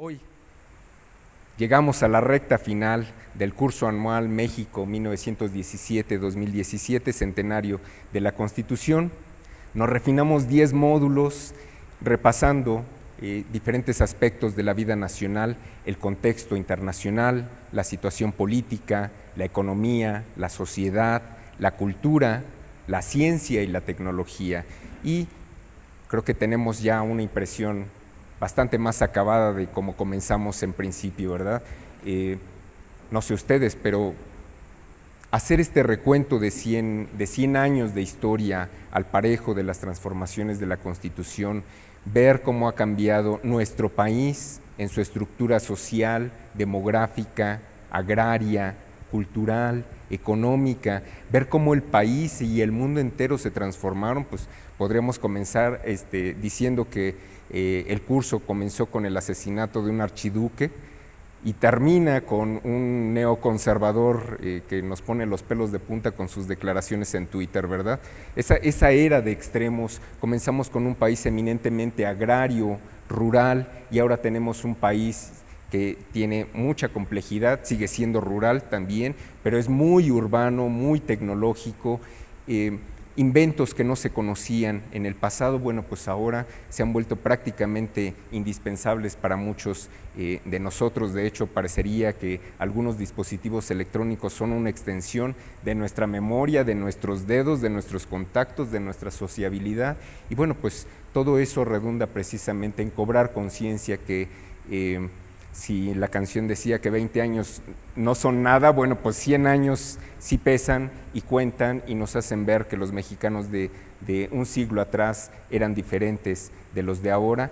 Hoy llegamos a la recta final del curso anual México 1917-2017, centenario de la Constitución. Nos refinamos 10 módulos repasando diferentes aspectos de la vida nacional, el contexto internacional, la situación política, la economía, la sociedad, la cultura, la ciencia y la tecnología. Y creo que tenemos ya una impresión bastante más acabada de cómo comenzamos en principio, ¿verdad? No sé ustedes, pero hacer este recuento de 100 años de historia al parejo de las transformaciones de la Constitución, ver cómo ha cambiado nuestro país en su estructura social, demográfica, agraria, cultural, económica, ver cómo el país y el mundo entero se transformaron, pues podríamos comenzar diciendo que el curso comenzó con el asesinato de un archiduque y termina con un neoconservador que nos pone los pelos de punta con sus declaraciones en Twitter, ¿verdad? Esa era de extremos. Comenzamos con un país eminentemente agrario, rural, y ahora tenemos un país que tiene mucha complejidad, sigue siendo rural también, pero es muy urbano, muy tecnológico, inventos que no se conocían en el pasado, bueno, pues ahora se han vuelto prácticamente indispensables para muchos de nosotros. De hecho, parecería que algunos dispositivos electrónicos son una extensión de nuestra memoria, de nuestros dedos, de nuestros contactos, de nuestra sociabilidad, y bueno, pues todo eso redunda precisamente en cobrar conciencia que si la canción decía que 20 años no son nada, bueno, pues 100 años sí pesan y cuentan y nos hacen ver que los mexicanos de un siglo atrás eran diferentes de los de ahora,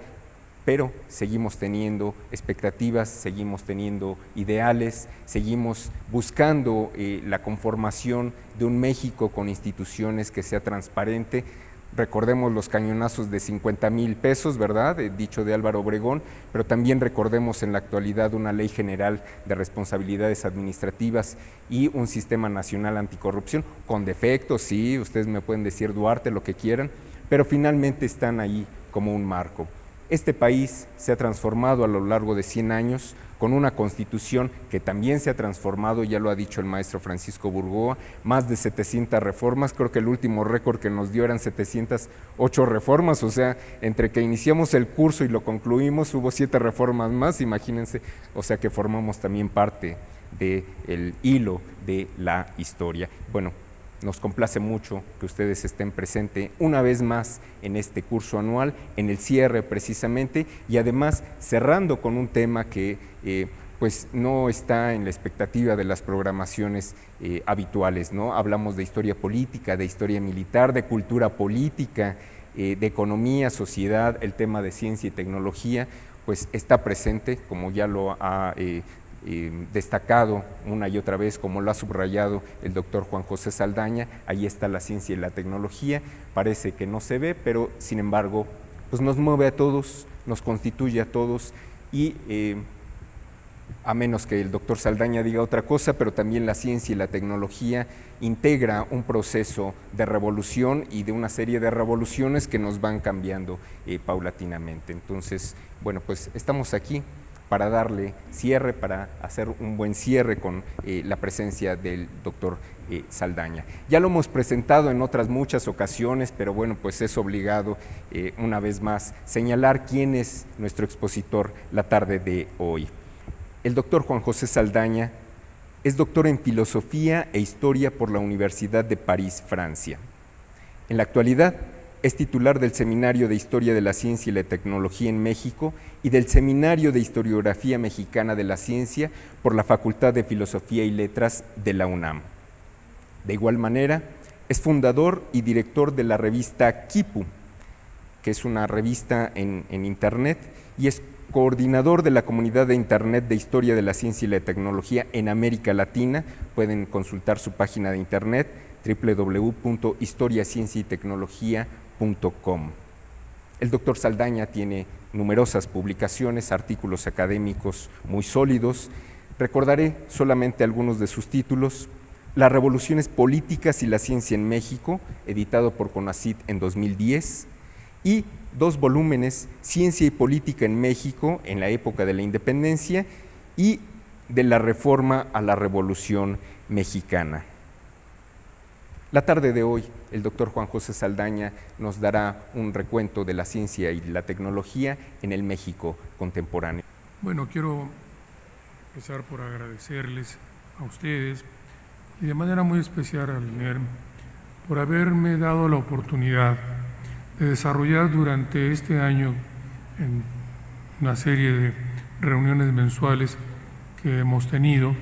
pero seguimos teniendo expectativas, seguimos teniendo ideales, seguimos buscando la conformación de un México con instituciones que sea transparente. Recordemos los cañonazos de 50,000 pesos, ¿verdad? Dicho de Álvaro Obregón, pero también recordemos en la actualidad una ley general de responsabilidades administrativas y un sistema nacional anticorrupción, con defectos, sí, ustedes me pueden decir Duarte, lo que quieran, pero finalmente están ahí como un marco. Este país se ha transformado a lo largo de 100 años con una constitución que también se ha transformado, ya lo ha dicho el maestro Francisco Burgoa, más de 700 reformas, creo que el último récord que nos dio eran 708 reformas, o sea, entre que iniciamos el curso y lo concluimos hubo 7 reformas más, imagínense, o sea que formamos también parte del hilo de la historia. Bueno, nos complace mucho que ustedes estén presentes una vez más en este curso anual, en el cierre precisamente, y además cerrando con un tema que pues no está en la expectativa de las programaciones habituales, ¿no? Hablamos de historia política, de historia militar, de cultura política, de economía, sociedad, el tema de ciencia y tecnología, pues está presente, como ya lo ha destacado una y otra vez, como lo ha subrayado el doctor Juan José Saldaña. Ahí está la ciencia y la tecnología, parece que no se ve, pero sin embargo, pues nos mueve a todos, nos constituye a todos, y a menos que el doctor Saldaña diga otra cosa, pero también la ciencia y la tecnología integra un proceso de revolución y de una serie de revoluciones que nos van cambiando paulatinamente. Entonces, bueno, pues estamos aquí para darle cierre, para hacer un buen cierre con la presencia del doctor Saldaña. Ya lo hemos presentado en otras muchas ocasiones, pero bueno, pues es obligado una vez más señalar quién es nuestro expositor la tarde de hoy. El doctor Juan José Saldaña es doctor en Filosofía e Historia por la Universidad de París, Francia. En la actualidad es titular del Seminario de Historia de la Ciencia y la Tecnología en México y del Seminario de Historiografía Mexicana de la Ciencia por la Facultad de Filosofía y Letras de la UNAM. De igual manera, es fundador y director de la revista Quipu, que es una revista en Internet, y es coordinador de la comunidad de Internet de Historia de la Ciencia y la Tecnología en América Latina. Pueden consultar su página de Internet, www.historiacienciaytecnología.com. El doctor Saldaña tiene numerosas publicaciones, artículos académicos muy sólidos. Recordaré solamente algunos de sus títulos: Las revoluciones políticas y la ciencia en México, editado por CONACYT en 2010, y 2 volúmenes, Ciencia y Política en México en la época de la independencia y de la Reforma a la Revolución Mexicana. La tarde de hoy, el doctor Juan José Saldaña nos dará un recuento de la ciencia y la tecnología en el México contemporáneo. Bueno, quiero empezar por agradecerles a ustedes y de manera muy especial al INERM por haberme dado la oportunidad de desarrollar durante este año en una serie de reuniones mensuales que hemos tenido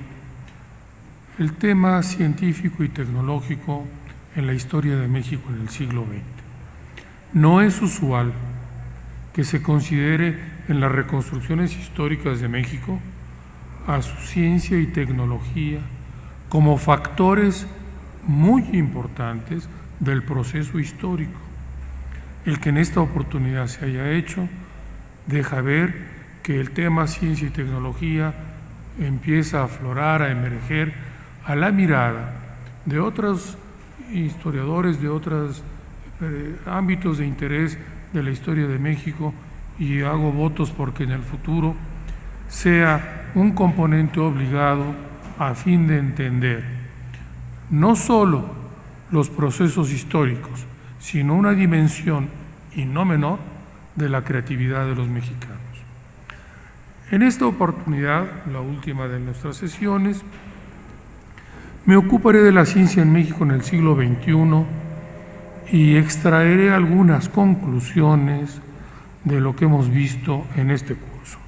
el tema científico y tecnológico en la historia de México en el siglo XX. No es usual que se considere en las reconstrucciones históricas de México a su ciencia y tecnología como factores muy importantes del proceso histórico. El que en esta oportunidad se haya hecho deja ver que el tema ciencia y tecnología empieza a aflorar, a emerger a la mirada de otros historiadores de otros ámbitos de interés de la historia de México, y hago votos porque en el futuro sea un componente obligado a fin de entender no solo los procesos históricos, sino una dimensión, y no menor, de la creatividad de los mexicanos. En esta oportunidad, la última de nuestras sesiones, me ocuparé de la ciencia en México en el siglo XXI y extraeré algunas conclusiones de lo que hemos visto en este curso.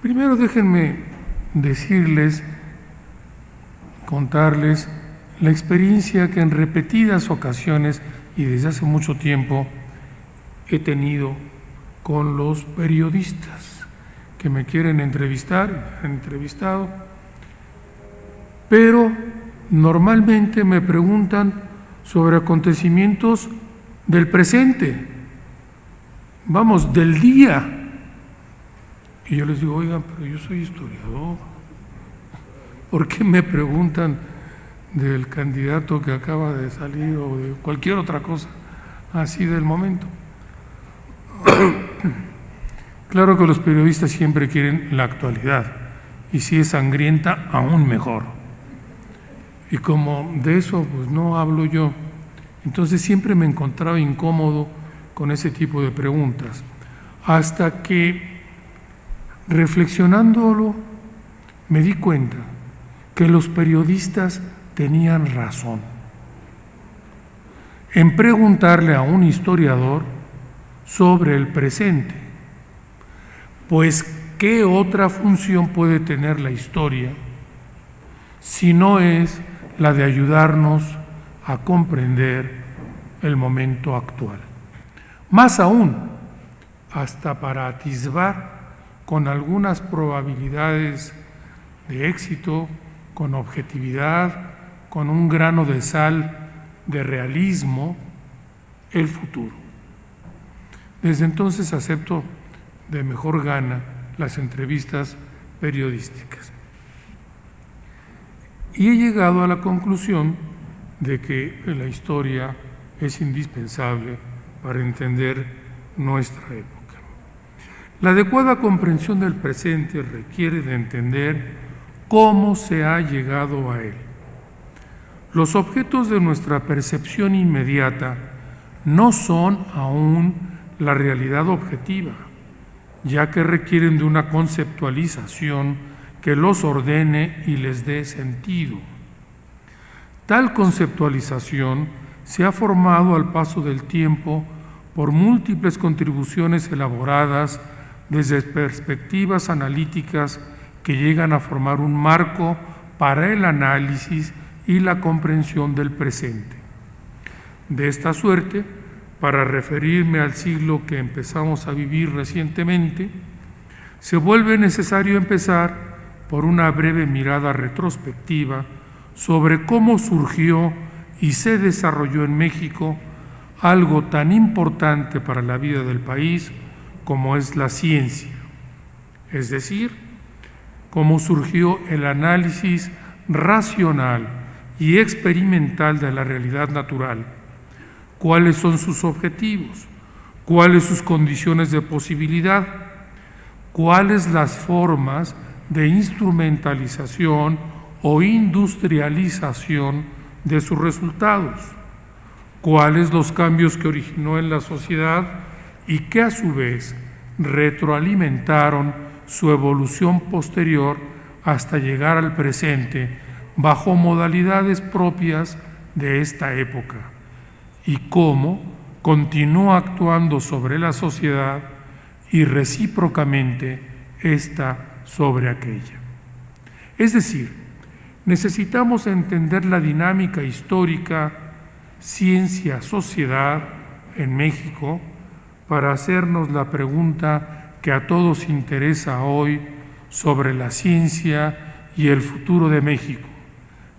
Primero déjenme decirles, contarles la experiencia que en repetidas ocasiones y desde hace mucho tiempo he tenido con los periodistas que me quieren entrevistar, me han entrevistado, pero normalmente me preguntan sobre acontecimientos del presente, vamos, del día. Y yo les digo, oigan, pero yo soy historiador, ¿por qué me preguntan del candidato que acaba de salir o de cualquier otra cosa así del momento? Claro que los periodistas siempre quieren la actualidad, y si es sangrienta, aún mejor. Y como de eso pues no hablo yo, entonces siempre me encontraba incómodo con ese tipo de preguntas, hasta que reflexionándolo me di cuenta que los periodistas tenían razón en preguntarle a un historiador sobre el presente, pues ¿qué otra función puede tener la historia si no es la de ayudarnos a comprender el momento actual? Más aún, hasta para atisbar con algunas probabilidades de éxito, con objetividad, con un grano de sal de realismo, el futuro. Desde entonces acepto de mejor gana las entrevistas periodísticas. Y he llegado a la conclusión de que la historia es indispensable para entender nuestra época. La adecuada comprensión del presente requiere de entender cómo se ha llegado a él. Los objetos de nuestra percepción inmediata no son aún la realidad objetiva, ya que requieren de una conceptualización que los ordene y les dé sentido. Tal conceptualización se ha formado al paso del tiempo por múltiples contribuciones elaboradas desde perspectivas analíticas que llegan a formar un marco para el análisis y la comprensión del presente. De esta suerte, para referirme al siglo que empezamos a vivir recientemente, se vuelve necesario empezar por una breve mirada retrospectiva sobre cómo surgió y se desarrolló en México algo tan importante para la vida del país como es la ciencia, es decir, cómo surgió el análisis racional y experimental de la realidad natural, cuáles son sus objetivos, cuáles sus condiciones de posibilidad, cuáles las formas de instrumentalización o industrialización de sus resultados, cuáles los cambios que originó en la sociedad y que a su vez retroalimentaron su evolución posterior hasta llegar al presente bajo modalidades propias de esta época, y cómo continúa actuando sobre la sociedad y recíprocamente ésta sobre aquella. Es decir, necesitamos entender la dinámica histórica ciencia-sociedad en México para hacernos la pregunta que a todos interesa hoy sobre la ciencia y el futuro de México,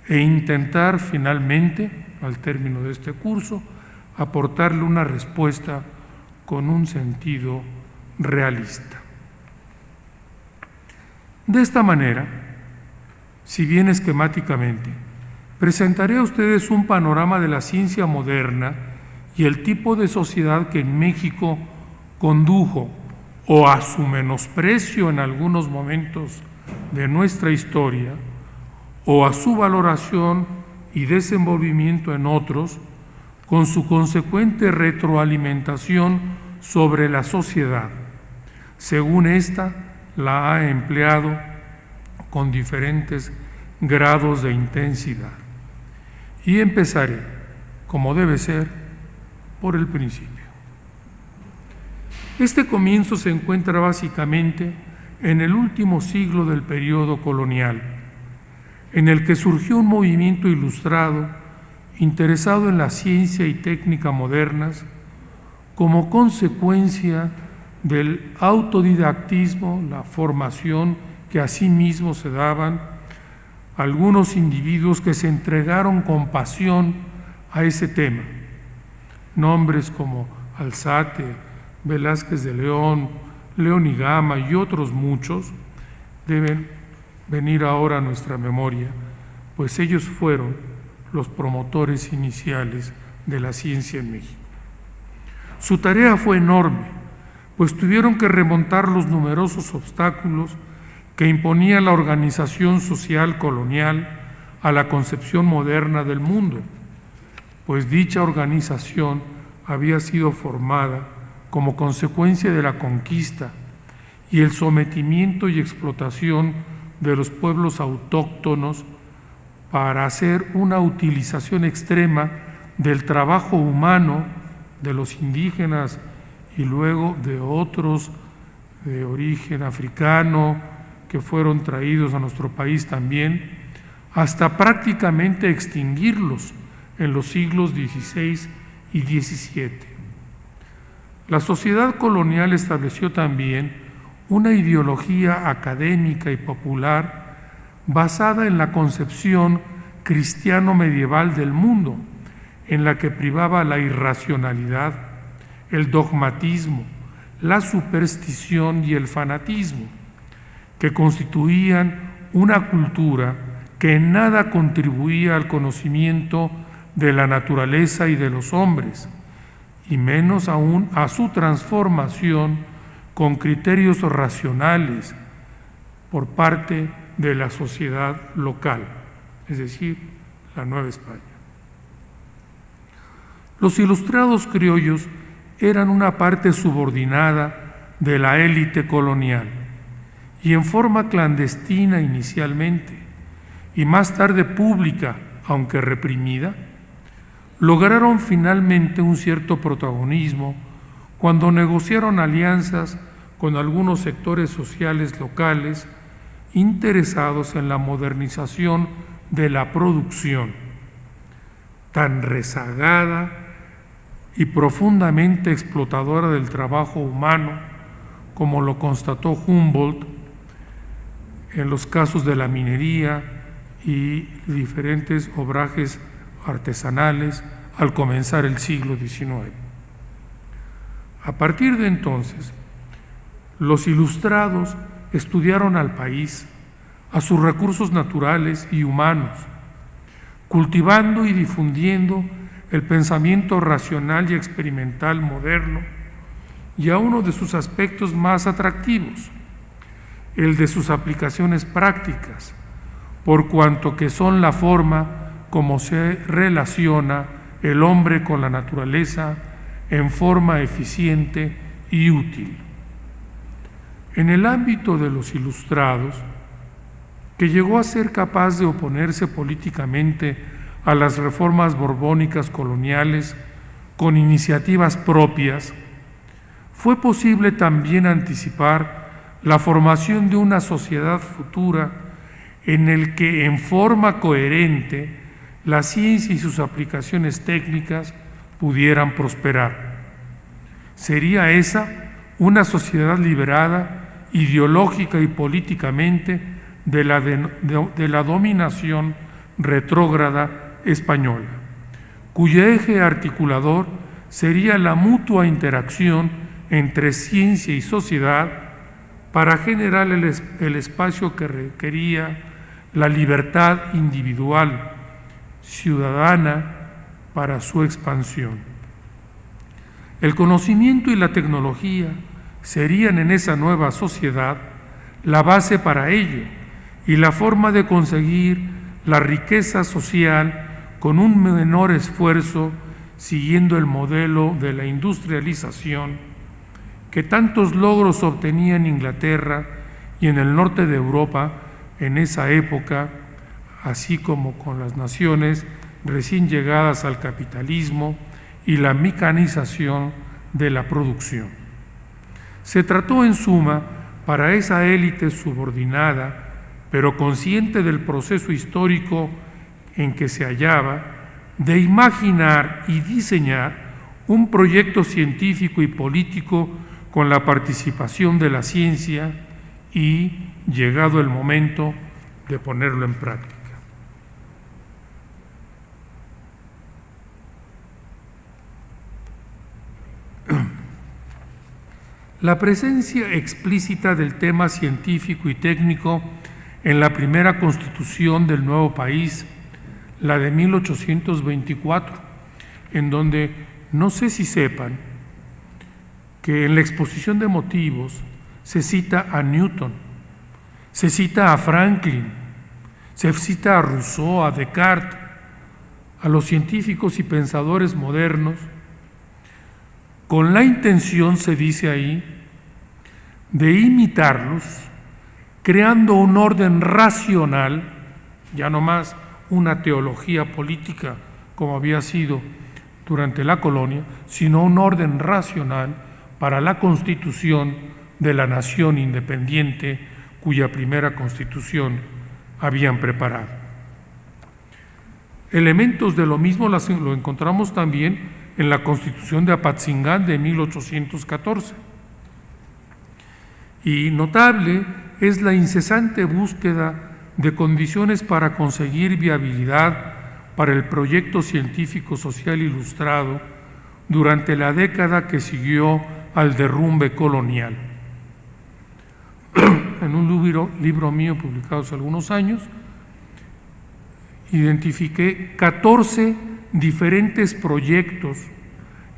e intentar finalmente, al término de este curso, aportarle una respuesta con un sentido realista. De esta manera, si bien esquemáticamente, presentaré a ustedes un panorama de la ciencia moderna y el tipo de sociedad que en México condujo o a su menosprecio en algunos momentos de nuestra historia, o a su valoración y desenvolvimiento en otros, con su consecuente retroalimentación sobre la sociedad, según ésta la ha empleado con diferentes grados de intensidad. Y empezaré, como debe ser, por el principio. Este comienzo se encuentra básicamente en el último siglo del periodo colonial, en el que surgió un movimiento ilustrado interesado en la ciencia y técnica modernas como consecuencia del autodidactismo, la formación que asimismo se daban algunos individuos que se entregaron con pasión a ese tema. Nombres como Alzate, Velázquez de León, León y Gama y otros muchos deben venir ahora a nuestra memoria, pues ellos fueron los promotores iniciales de la ciencia en México. Su tarea fue enorme, pues tuvieron que remontar los numerosos obstáculos que imponía la organización social colonial a la concepción moderna del mundo, pues dicha organización había sido formada como consecuencia de la conquista y el sometimiento y explotación de los pueblos autóctonos para hacer una utilización extrema del trabajo humano de los indígenas y luego de otros de origen africano que fueron traídos a nuestro país también, hasta prácticamente extinguirlos en los siglos XVI y XVII. La sociedad colonial estableció también una ideología académica y popular basada en la concepción cristiano-medieval del mundo, en la que privaba la irracionalidad, el dogmatismo, la superstición y el fanatismo, que constituían una cultura que en nada contribuía al conocimiento de la naturaleza y de los hombres, y menos aún a su transformación con criterios racionales por parte de la sociedad local, es decir, la Nueva España. Los ilustrados criollos eran una parte subordinada de la élite colonial y en forma clandestina inicialmente y más tarde pública, aunque reprimida, lograron finalmente un cierto protagonismo cuando negociaron alianzas con algunos sectores sociales locales interesados en la modernización de la producción, tan rezagada y profundamente explotadora del trabajo humano, como lo constató Humboldt en los casos de la minería y diferentes obrajes artesanales al comenzar el siglo XIX. A partir de entonces, los ilustrados estudiaron al país, a sus recursos naturales y humanos, cultivando y difundiendo el pensamiento racional y experimental moderno y a uno de sus aspectos más atractivos, el de sus aplicaciones prácticas, por cuanto que son la forma como se relaciona el hombre con la naturaleza en forma eficiente y útil. En el ámbito de los ilustrados, que llegó a ser capaz de oponerse políticamente a las reformas borbónicas coloniales con iniciativas propias, fue posible también anticipar la formación de una sociedad futura en el que en forma coherente la ciencia y sus aplicaciones técnicas pudieran prosperar. Sería esa una sociedad liberada ideológica y políticamente de la dominación retrógrada española, cuyo eje articulador sería la mutua interacción entre ciencia y sociedad para generar el espacio que requería la libertad individual, ciudadana, para su expansión. El conocimiento y la tecnología serían en esa nueva sociedad la base para ello y la forma de conseguir la riqueza social con un menor esfuerzo, siguiendo el modelo de la industrialización que tantos logros obtenía en Inglaterra y en el norte de Europa en esa época, así como con las naciones recién llegadas al capitalismo y la mecanización de la producción. Se trató en suma para esa élite subordinada, pero consciente del proceso histórico en que se hallaba, de imaginar y diseñar un proyecto científico y político con la participación de la ciencia y, llegado el momento, de ponerlo en práctica. La presencia explícita del tema científico y técnico en la primera constitución del nuevo país, la de 1824, en donde no sé si sepan que en la exposición de motivos se cita a Newton, se cita a Franklin, se cita a Rousseau, a Descartes, a los científicos y pensadores modernos, con la intención, se dice ahí, de imitarlos, creando un orden racional, ya no más una teología política como había sido durante la colonia, sino un orden racional para la constitución de la nación independiente cuya primera constitución habían preparado. Elementos de lo mismo lo encontramos también en la Constitución de Apatzingán de 1814. Y notable es la incesante búsqueda de condiciones para conseguir viabilidad para el proyecto científico social ilustrado durante la década que siguió al derrumbe colonial. En un libro mío publicado hace algunos años, identifiqué 14 diferentes proyectos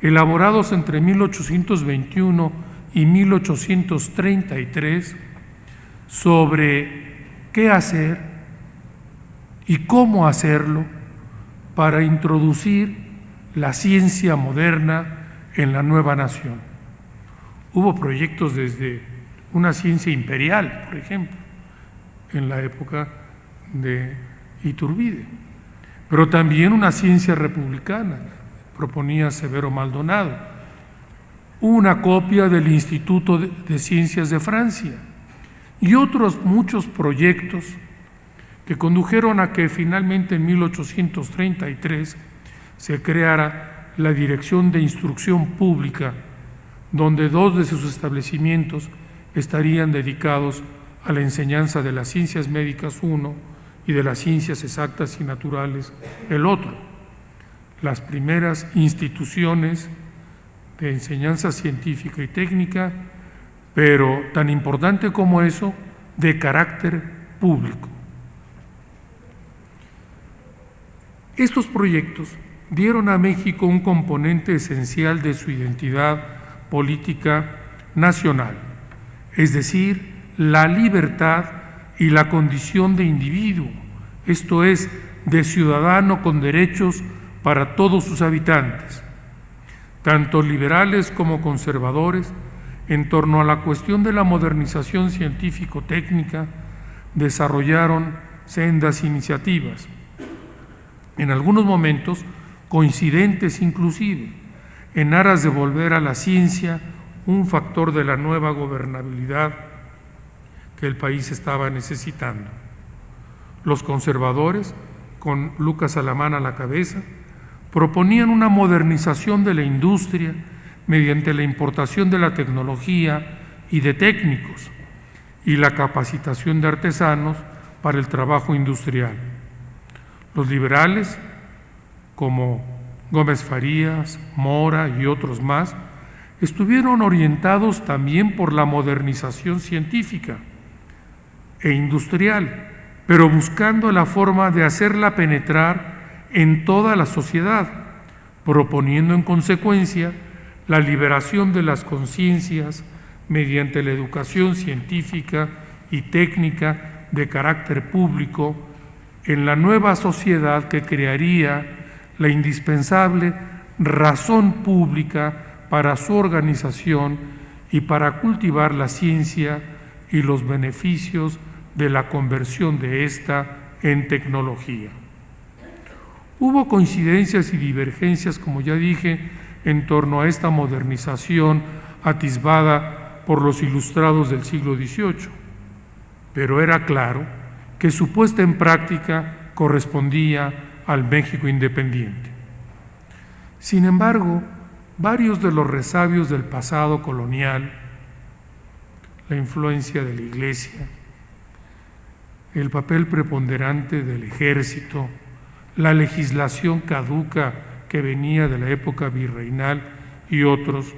elaborados entre 1821 y 1833 sobre qué hacer y cómo hacerlo para introducir la ciencia moderna en la nueva nación. Hubo proyectos desde una ciencia imperial, por ejemplo, en la época de Iturbide, pero también una ciencia republicana, proponía Severo Maldonado, una copia del Instituto de Ciencias de Francia y otros muchos proyectos que condujeron a que finalmente en 1833 se creara la Dirección de Instrucción Pública, donde 2 de sus establecimientos estarían dedicados a la enseñanza de las ciencias médicas uno y de las ciencias exactas y naturales el otro. Las primeras instituciones de enseñanza científica y técnica, pero tan importante como eso, de carácter público. Estos proyectos dieron a México un componente esencial de su identidad política nacional, es decir, la libertad y la condición de individuo, esto es, de ciudadano con derechos para todos sus habitantes. Tanto liberales como conservadores, en torno a la cuestión de la modernización científico-técnica, desarrollaron sendas iniciativas, en algunos momentos coincidentes inclusive, en aras de volver a la ciencia un factor de la nueva gobernabilidad que el país estaba necesitando. Los conservadores, con Lucas Alamán a la cabeza, proponían una modernización de la industria mediante la importación de la tecnología y de técnicos y la capacitación de artesanos para el trabajo industrial. Los liberales, como Gómez Farías, Mora y otros más, estuvieron orientados también por la modernización científica e industrial, pero buscando la forma de hacerla penetrar en toda la sociedad, proponiendo en consecuencia la liberación de las conciencias mediante la educación científica y técnica de carácter público en la nueva sociedad que crearía la indispensable razón pública para su organización y para cultivar la ciencia y los beneficios de la conversión de ésta en tecnología. Hubo coincidencias y divergencias, como ya dije, en torno a esta modernización atisbada por los ilustrados del siglo XVIII, pero era claro que su puesta en práctica correspondía al México independiente. Sin embargo, varios de los resabios del pasado colonial, la influencia de la Iglesia, el papel preponderante del ejército, la legislación caduca que venía de la época virreinal y otros,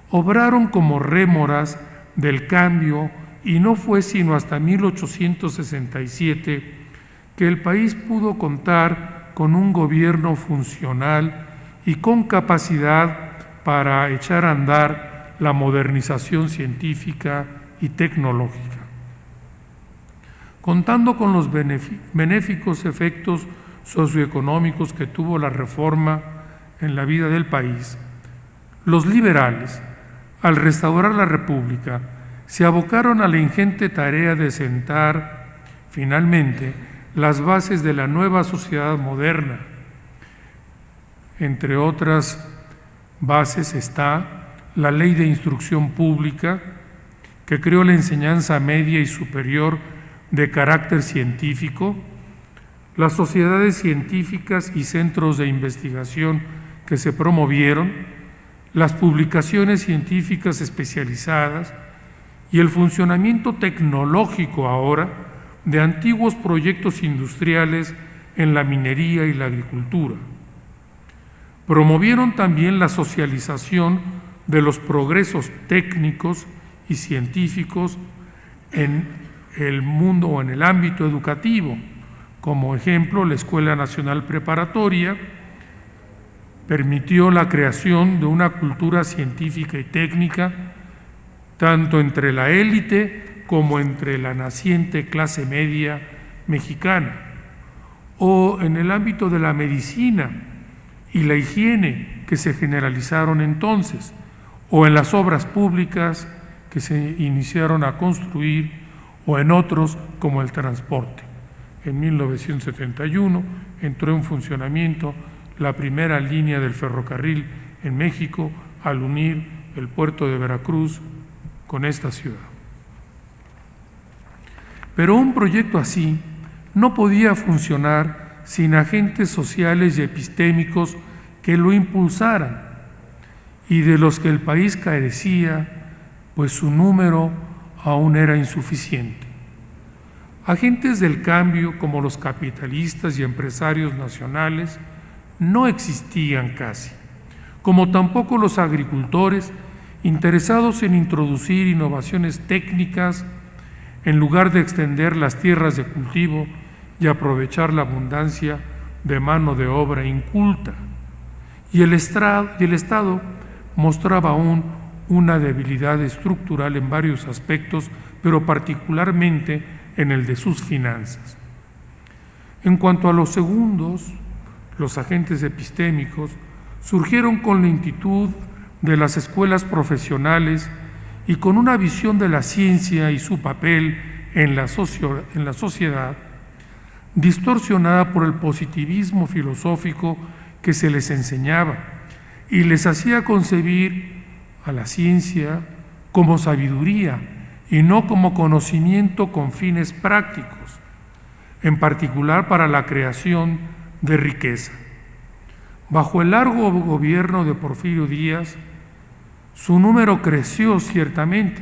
obraron como rémoras del cambio y no fue sino hasta 1867 que el país pudo contar con un gobierno funcional y con capacidad para echar a andar la modernización científica y tecnológica. Contando con los benéficos efectos socioeconómicos que tuvo la reforma en la vida del país, los liberales, al restaurar la República, se abocaron a la ingente tarea de sentar, finalmente, las bases de la nueva sociedad moderna. Entre otras bases está la Ley de Instrucción Pública, que creó la enseñanza media y superior de carácter científico, las sociedades científicas y centros de investigación que se promovieron, las publicaciones científicas especializadas y el funcionamiento tecnológico ahora de antiguos proyectos industriales en la minería y la agricultura. Promovieron también la socialización de los progresos técnicos y científicos en el mundo o en el ámbito educativo. Como ejemplo, la Escuela Nacional Preparatoria permitió la creación de una cultura científica y técnica tanto entre la élite como entre la naciente clase media mexicana, o en el ámbito de la medicina y la higiene que se generalizaron entonces, o en las obras públicas que se iniciaron a construir, o en otros como el transporte. En 1971 entró en funcionamiento la primera línea del ferrocarril en México al unir el puerto de Veracruz con esta ciudad. Pero un proyecto así no podía funcionar sin agentes sociales y epistémicos que lo impulsaran y de los que el país carecía, pues su número aún era insuficiente. Agentes del cambio como los capitalistas y empresarios nacionales no existían casi, como tampoco los agricultores interesados en introducir innovaciones técnicas en lugar de extender las tierras de cultivo y aprovechar la abundancia de mano de obra inculta. y el Estado mostraba aún una debilidad estructural en varios aspectos, pero particularmente en el de sus finanzas. En cuanto a los segundos, los agentes epistémicos surgieron con lentitud de las escuelas profesionales y con una visión de la ciencia y su papel en la sociedad, distorsionada por el positivismo filosófico que se les enseñaba y les hacía concebir a la ciencia como sabiduría y no como conocimiento con fines prácticos, en particular para la creación de riqueza. Bajo el largo gobierno de Porfirio Díaz, su número creció ciertamente,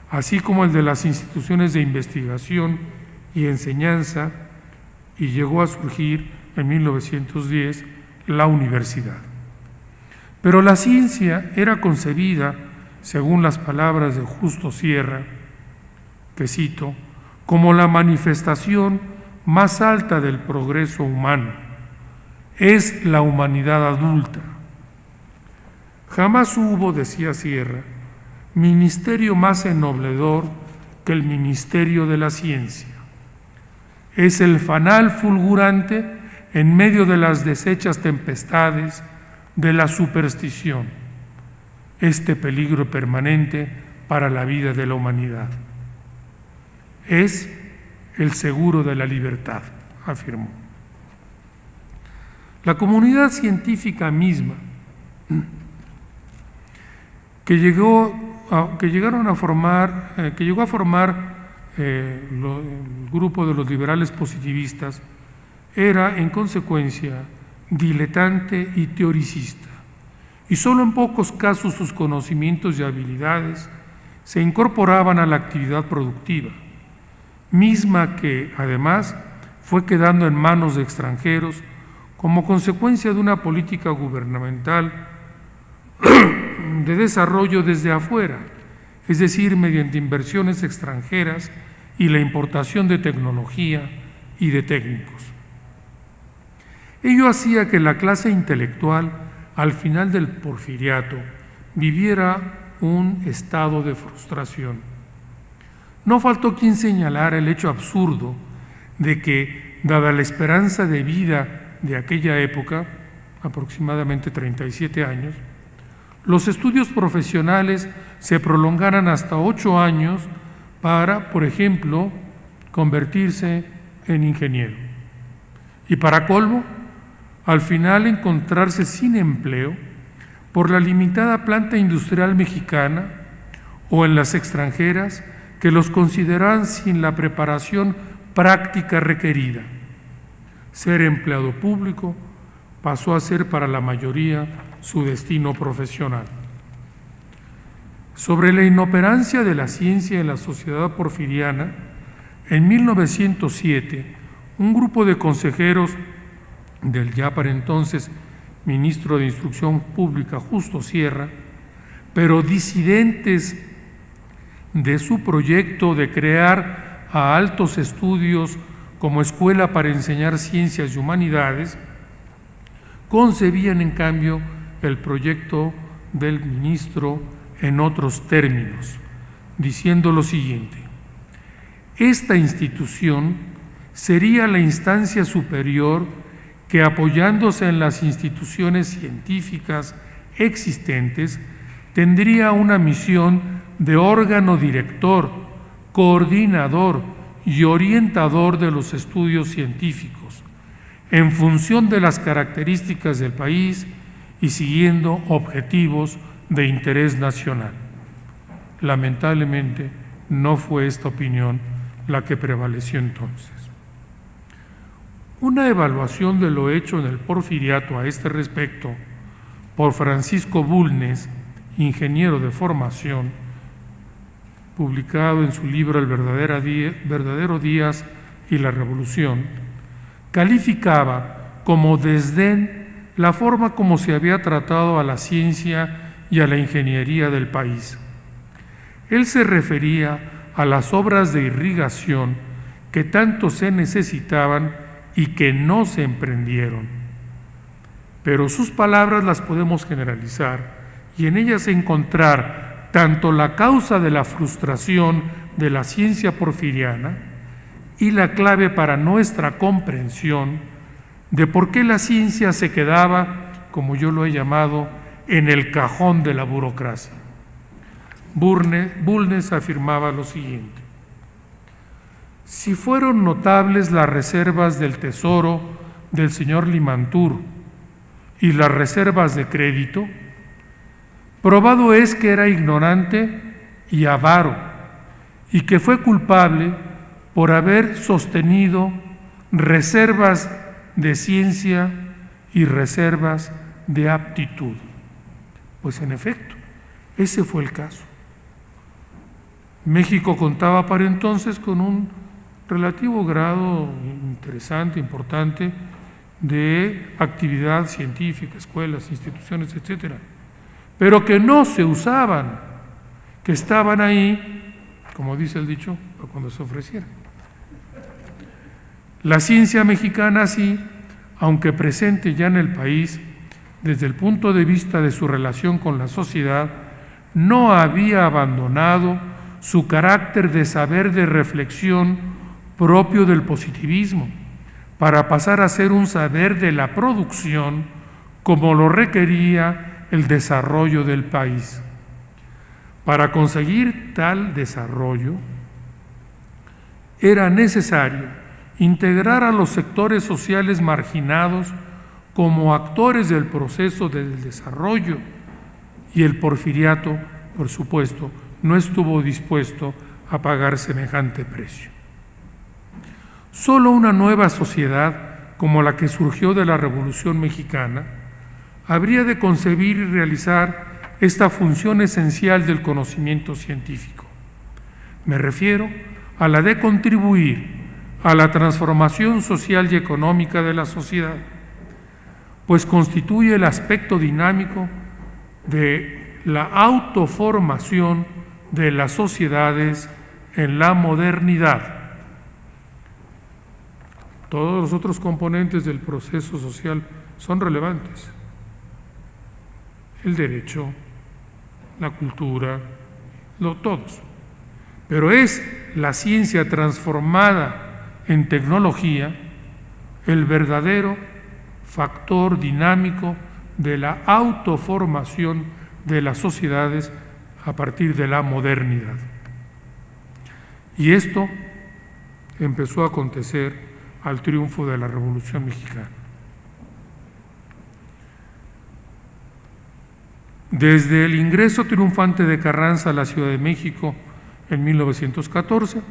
así como el de las instituciones de investigación y enseñanza, y llegó a surgir en 1910 la universidad. Pero la ciencia era concebida, según las palabras de Justo Sierra, que cito, como la manifestación más alta del progreso humano. Es la humanidad adulta. Jamás hubo, decía Sierra, ministerio más ennobledor que el ministerio de la ciencia. Es el fanal fulgurante en medio de las deshechas tempestades de la superstición, este peligro permanente para la vida de la humanidad. Es el seguro de la libertad, afirmó. La comunidad científica misma, que llegó a formar el grupo de los liberales positivistas, era en consecuencia diletante y teoricista, y solo en pocos casos sus conocimientos y habilidades se incorporaban a la actividad productiva, misma que además fue quedando en manos de extranjeros como consecuencia de una política gubernamental de desarrollo desde afuera, es decir, mediante inversiones extranjeras y la importación de tecnología y de técnicos. Ello hacía que la clase intelectual, al final del porfiriato, viviera un estado de frustración. No faltó quien señalara el hecho absurdo de que, dada la esperanza de vida de aquella época, aproximadamente 37 años, los estudios profesionales se prolongaran hasta 8 años para, por ejemplo, convertirse en ingeniero. Y para colmo, al final encontrarse sin empleo por la limitada planta industrial mexicana o en las extranjeras que los consideraban sin la preparación práctica requerida. Ser empleado público pasó a ser para la mayoría su destino profesional. Sobre la inoperancia de la ciencia en la sociedad porfiriana, en 1907, un grupo de consejeros del ya para entonces ministro de Instrucción Pública Justo Sierra, pero disidentes de su proyecto de crear a altos estudios como escuela para enseñar ciencias y humanidades, concebían en cambio el proyecto del ministro en otros términos, diciendo lo siguiente: esta institución sería la instancia superior que, apoyándose en las instituciones científicas existentes, tendría una misión de órgano director, coordinador y orientador de los estudios científicos, en función de las características del país y siguiendo objetivos de interés nacional. Lamentablemente, no fue esta opinión la que prevaleció entonces. Una evaluación de lo hecho en el porfiriato a este respecto por Francisco Bulnes, ingeniero de formación, publicado en su libro El verdadero Díaz y la Revolución, calificaba como desdén la forma como se había tratado a la ciencia y a la ingeniería del país. Él se refería a las obras de irrigación que tanto se necesitaban y que no se emprendieron. pero sus palabras las podemos generalizar y en ellas encontrar tanto la causa de la frustración de la ciencia porfiriana y la clave para nuestra comprensión de por qué la ciencia se quedaba, como yo lo he llamado, en el cajón de la burocracia. Bulnes afirmaba lo siguiente: si fueron notables las reservas del tesoro del señor Limantour y las reservas de crédito, probado es que era ignorante y avaro, y que fue culpable por haber sostenido reservas de ciencia y reservas de aptitud. Pues en efecto, ese fue el caso. México contaba para entonces con un relativo grado interesante, importante, de actividad científica, escuelas, instituciones, etcétera, pero que no se usaban, que estaban ahí, como dice el dicho, para cuando se ofrecieran. La ciencia mexicana, sí, aunque presente ya en el país, desde el punto de vista de su relación con la sociedad, no había abandonado su carácter de saber de reflexión propio del positivismo, para pasar a ser un saber de la producción como lo requería el desarrollo del país. Para conseguir tal desarrollo, era necesario integrar a los sectores sociales marginados como actores del proceso del desarrollo, y el porfiriato, por supuesto, no estuvo dispuesto a pagar semejante precio. Solo una nueva sociedad, como la que surgió de la Revolución Mexicana, habría de concebir y realizar esta función esencial del conocimiento científico. Me refiero a la de contribuir a la transformación social y económica de la sociedad, pues constituye el aspecto dinámico de la autoformación de las sociedades en la modernidad. Todos los otros componentes del proceso social son relevantes: el derecho, la cultura, todos. Pero es la ciencia transformada en tecnología el verdadero factor dinámico de la autoformación de las sociedades a partir de la modernidad. Y esto empezó a acontecer al triunfo de la Revolución Mexicana. Desde el ingreso triunfante de Carranza a la Ciudad de México en 1914,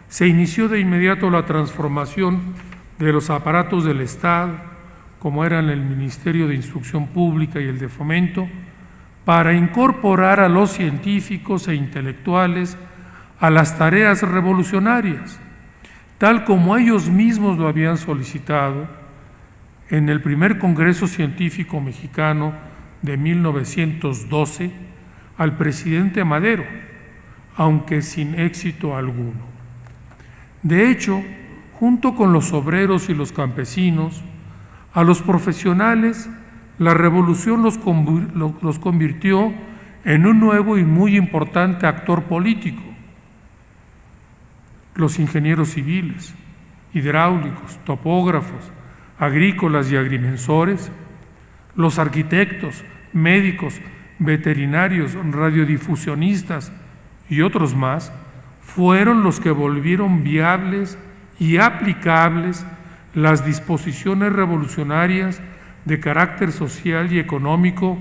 se inició de inmediato la transformación de los aparatos del Estado, como eran el Ministerio de Instrucción Pública y el de Fomento, para incorporar a los científicos e intelectuales a las tareas revolucionarias, tal como ellos mismos lo habían solicitado en el primer Congreso Científico Mexicano de 1912 al presidente Madero, aunque sin éxito alguno. De hecho, junto con los obreros y los campesinos, a los profesionales, la revolución los convirtió en un nuevo y muy importante actor político. Los ingenieros civiles, hidráulicos, topógrafos, agrícolas y agrimensores, los arquitectos, médicos, veterinarios, radiodifusionistas y otros más, fueron los que volvieron viables y aplicables las disposiciones revolucionarias de carácter social y económico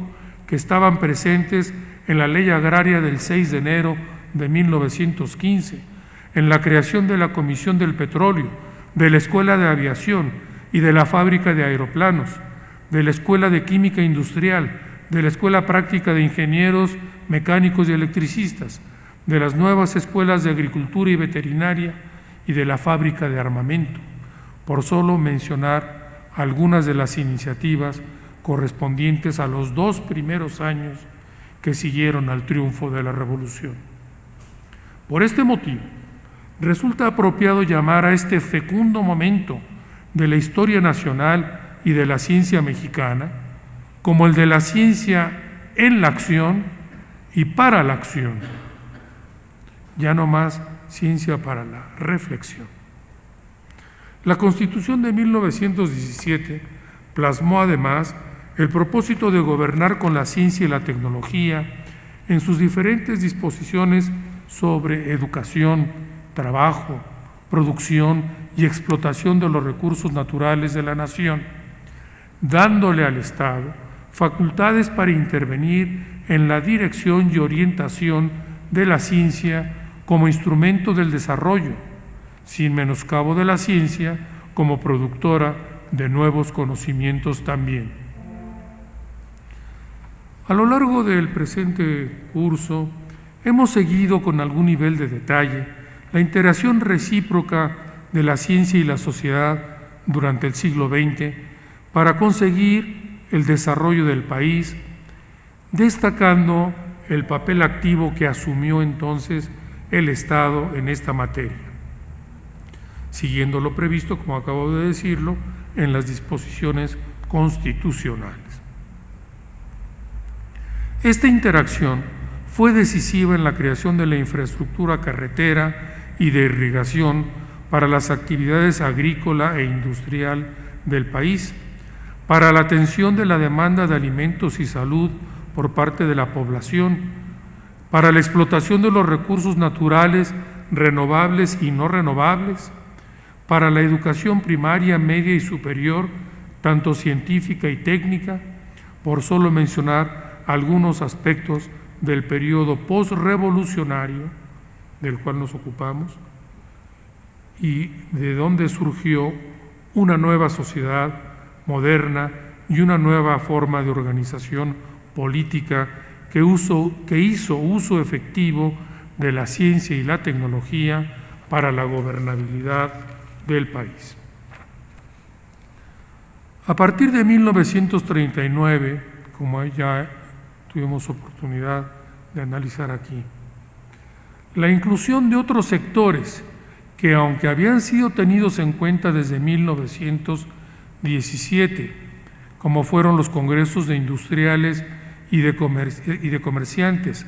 que estaban presentes en la Ley Agraria del 6 de enero de 1915, en la creación de la Comisión del Petróleo, de la Escuela de Aviación y de la Fábrica de Aeroplanos, de la Escuela de Química Industrial, de la Escuela Práctica de Ingenieros, Mecánicos y Electricistas, de las nuevas escuelas de Agricultura y Veterinaria y de la Fábrica de Armamento, por solo mencionar algunas de las iniciativas correspondientes a los 2 primeros años que siguieron al triunfo de la Revolución. Por este motivo, resulta apropiado llamar a este fecundo momento de la historia nacional y de la ciencia mexicana como el de la ciencia en la acción y para la acción, ya no más ciencia para la reflexión. La Constitución de 1917 plasmó además el propósito de gobernar con la ciencia y la tecnología en sus diferentes disposiciones sobre educación, trabajo, producción y explotación de los recursos naturales de la nación, dándole al Estado facultades para intervenir en la dirección y orientación de la ciencia como instrumento del desarrollo, sin menoscabo de la ciencia como productora de nuevos conocimientos también. A lo largo del presente curso hemos seguido con algún nivel de detalle la interacción recíproca de la ciencia y la sociedad durante el siglo XX para conseguir el desarrollo del país, destacando el papel activo que asumió entonces el Estado en esta materia, siguiendo lo previsto, como acabo de decirlo, en las disposiciones constitucionales. Esta interacción fue decisiva en la creación de la infraestructura carretera y de irrigación para las actividades agrícola e industrial del país, para la atención de la demanda de alimentos y salud por parte de la población, para la explotación de los recursos naturales renovables y no renovables, para la educación primaria, media y superior, tanto científica y técnica, por solo mencionar algunos aspectos del periodo postrevolucionario del cual nos ocupamos y de donde surgió una nueva sociedad moderna y una nueva forma de organización política que hizo uso efectivo de la ciencia y la tecnología para la gobernabilidad del país. A partir de 1939, como ya tuvimos oportunidad de analizar aquí, la inclusión de otros sectores que, aunque habían sido tenidos en cuenta desde 1917, como fueron los congresos de industriales y de comerciantes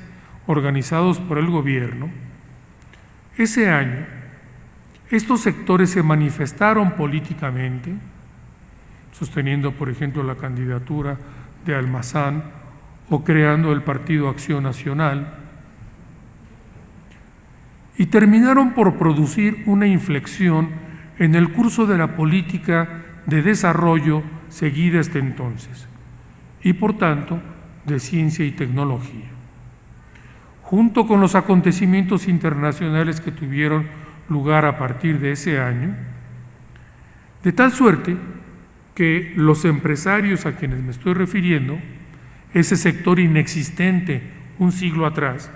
organizados por el gobierno, ese año estos sectores se manifestaron políticamente, sosteniendo, por ejemplo, la candidatura de Almazán o creando el Partido Acción Nacional, y terminaron por producir una inflexión en el curso de la política de desarrollo seguida hasta entonces, y por tanto de ciencia y tecnología. Junto con los acontecimientos internacionales que tuvieron lugar a partir de ese año, de tal suerte que los empresarios a quienes me estoy refiriendo, ese sector inexistente un siglo atrás,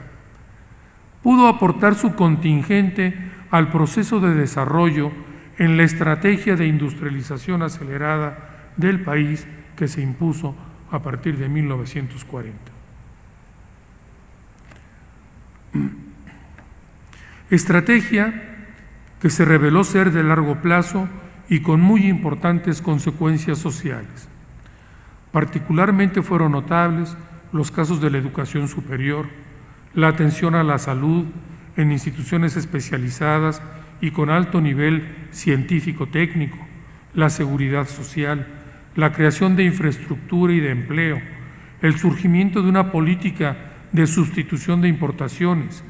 pudo aportar su contingente al proceso de desarrollo en la estrategia de industrialización acelerada del país que se impuso a partir de 1940. Estrategia que se reveló ser de largo plazo y con muy importantes consecuencias sociales. Particularmente fueron notables los casos de la educación superior, la atención a la salud en instituciones especializadas y con alto nivel científico-técnico, la seguridad social, la creación de infraestructura y de empleo, el surgimiento de una política de sustitución de importaciones,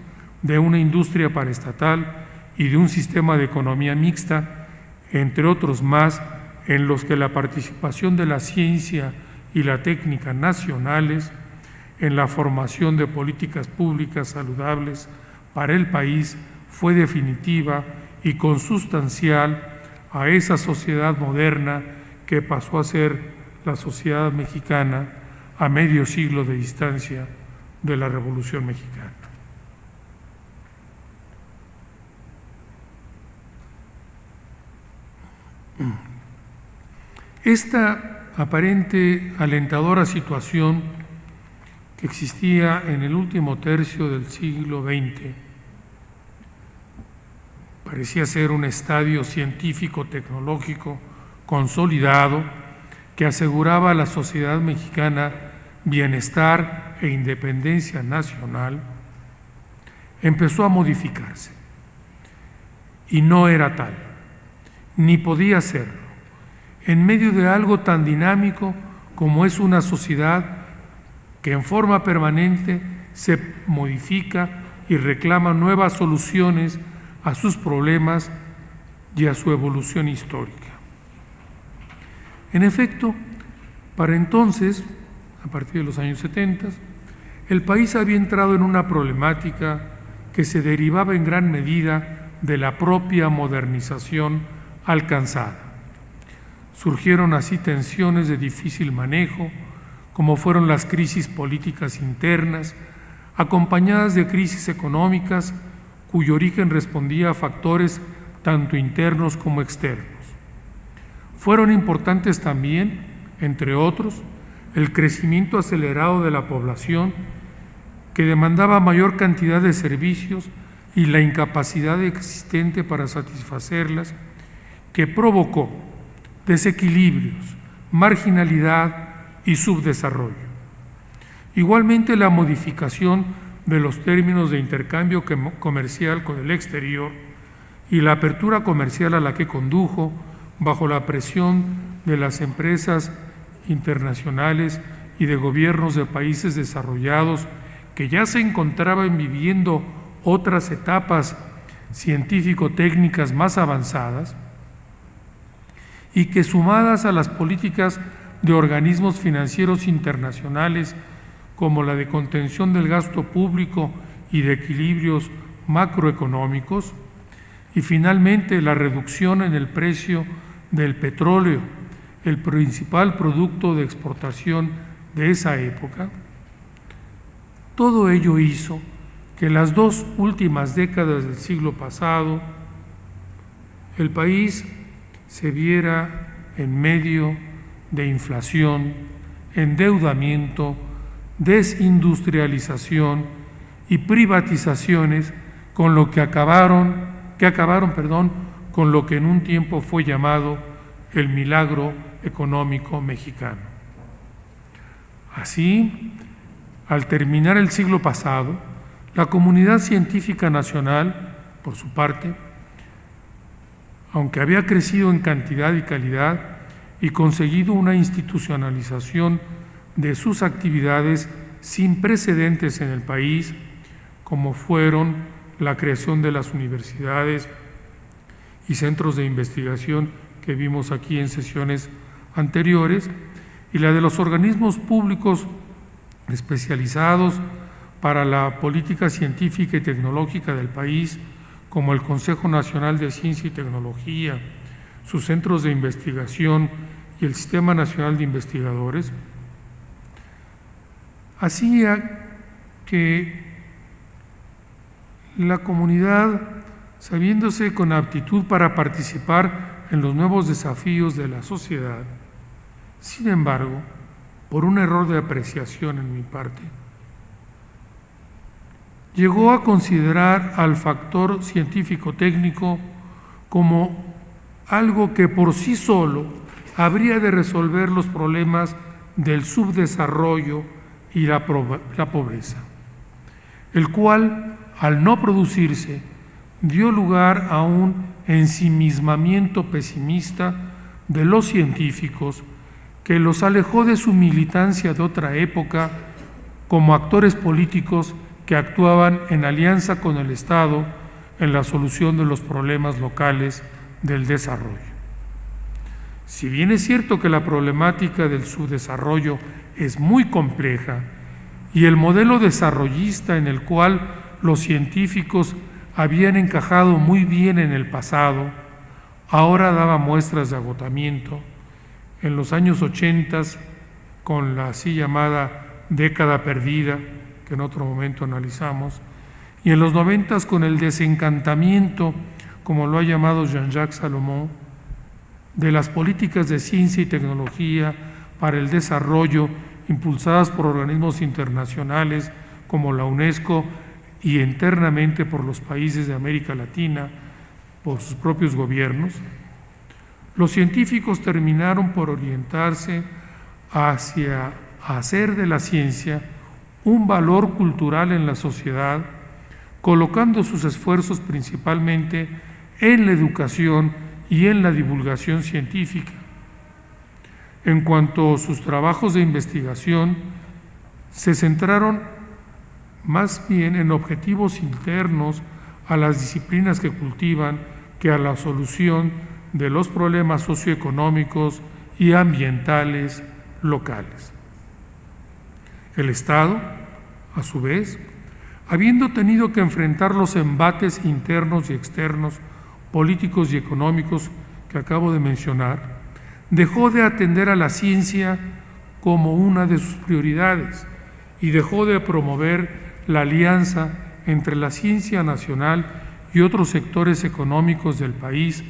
de una industria paraestatal y de un sistema de economía mixta, entre otros más, en los que la participación de la ciencia y la técnica nacionales en la formación de políticas públicas saludables para el país fue definitiva y consustancial a esa sociedad moderna que pasó a ser la sociedad mexicana a medio siglo de distancia de la Revolución Mexicana. Esta aparente alentadora situación que existía en el último tercio del siglo XX parecía ser un estadio científico-tecnológico consolidado que aseguraba a la sociedad mexicana bienestar e independencia nacional, empezó a modificarse. Y no era tal, ni podía serlo, en medio de algo tan dinámico como es una sociedad que en forma permanente se modifica y reclama nuevas soluciones a sus problemas y a su evolución histórica. En efecto, para entonces, a partir de los años 70, el país había entrado en una problemática que se derivaba en gran medida de la propia modernización alcanzada. Surgieron así tensiones de difícil manejo, como fueron las crisis políticas internas, acompañadas de crisis económicas cuyo origen respondía a factores tanto internos como externos. Fueron importantes también, entre otros, el crecimiento acelerado de la población, que demandaba mayor cantidad de servicios y la incapacidad existente para satisfacerlas, que provocó desequilibrios, marginalidad y subdesarrollo. Igualmente, la modificación de los términos de intercambio comercial con el exterior y la apertura comercial a la que condujo bajo la presión de las empresas internacionales y de gobiernos de países desarrollados que ya se encontraban viviendo otras etapas científico-técnicas más avanzadas y que, sumadas a las políticas de organismos financieros internacionales como la de contención del gasto público y de equilibrios macroeconómicos, y finalmente la reducción en el precio del petróleo, el principal producto de exportación de esa época, todo ello hizo que en las dos últimas décadas del siglo pasado el país se viera en medio de inflación, endeudamiento, desindustrialización y privatizaciones, con lo que acabaron con lo que en un tiempo fue llamado el milagro económico mexicano. Así, al terminar el siglo pasado, la comunidad científica nacional, por su parte, aunque había crecido en cantidad y calidad y conseguido una institucionalización de sus actividades sin precedentes en el país, como fueron la creación de las universidades y centros de investigación que vimos aquí en sesiones anteriores, y la de los organismos públicos especializados para la política científica y tecnológica del país, como el Consejo Nacional de Ciencia y Tecnología, sus centros de investigación y el Sistema Nacional de Investigadores, hacía que la comunidad, sabiéndose con aptitud para participar en los nuevos desafíos de la sociedad, sin embargo, por un error de apreciación en mi parte, llegó a considerar al factor científico-técnico como algo que por sí solo habría de resolver los problemas del subdesarrollo y la pobreza, el cual, al no producirse, dio lugar a un ensimismamiento pesimista de los científicos que los alejó de su militancia de otra época como actores políticos que actuaban en alianza con el Estado en la solución de los problemas locales del desarrollo. Si bien es cierto que la problemática del subdesarrollo es muy compleja y el modelo desarrollista en el cual los científicos habían encajado muy bien en el pasado, ahora daba muestras de agotamiento, en los años 80, con la así llamada década perdida, que en otro momento analizamos, y en los 90 con el desencantamiento, como lo ha llamado Jean-Jacques Salomon, de las políticas de ciencia y tecnología para el desarrollo impulsadas por organismos internacionales como la UNESCO y internamente por los países de América Latina, por sus propios gobiernos, Los científicos terminaron por orientarse hacia hacer de la ciencia un valor cultural en la sociedad, colocando sus esfuerzos principalmente en la educación y en la divulgación científica. En cuanto a sus trabajos de investigación, se centraron más bien en objetivos internos a las disciplinas que cultivan que a la solución de los problemas socioeconómicos y ambientales locales. El Estado, a su vez, habiendo tenido que enfrentar los embates internos y externos, políticos y económicos que acabo de mencionar, dejó de atender a la ciencia como una de sus prioridades y dejó de promover la alianza entre la ciencia nacional y otros sectores económicos del país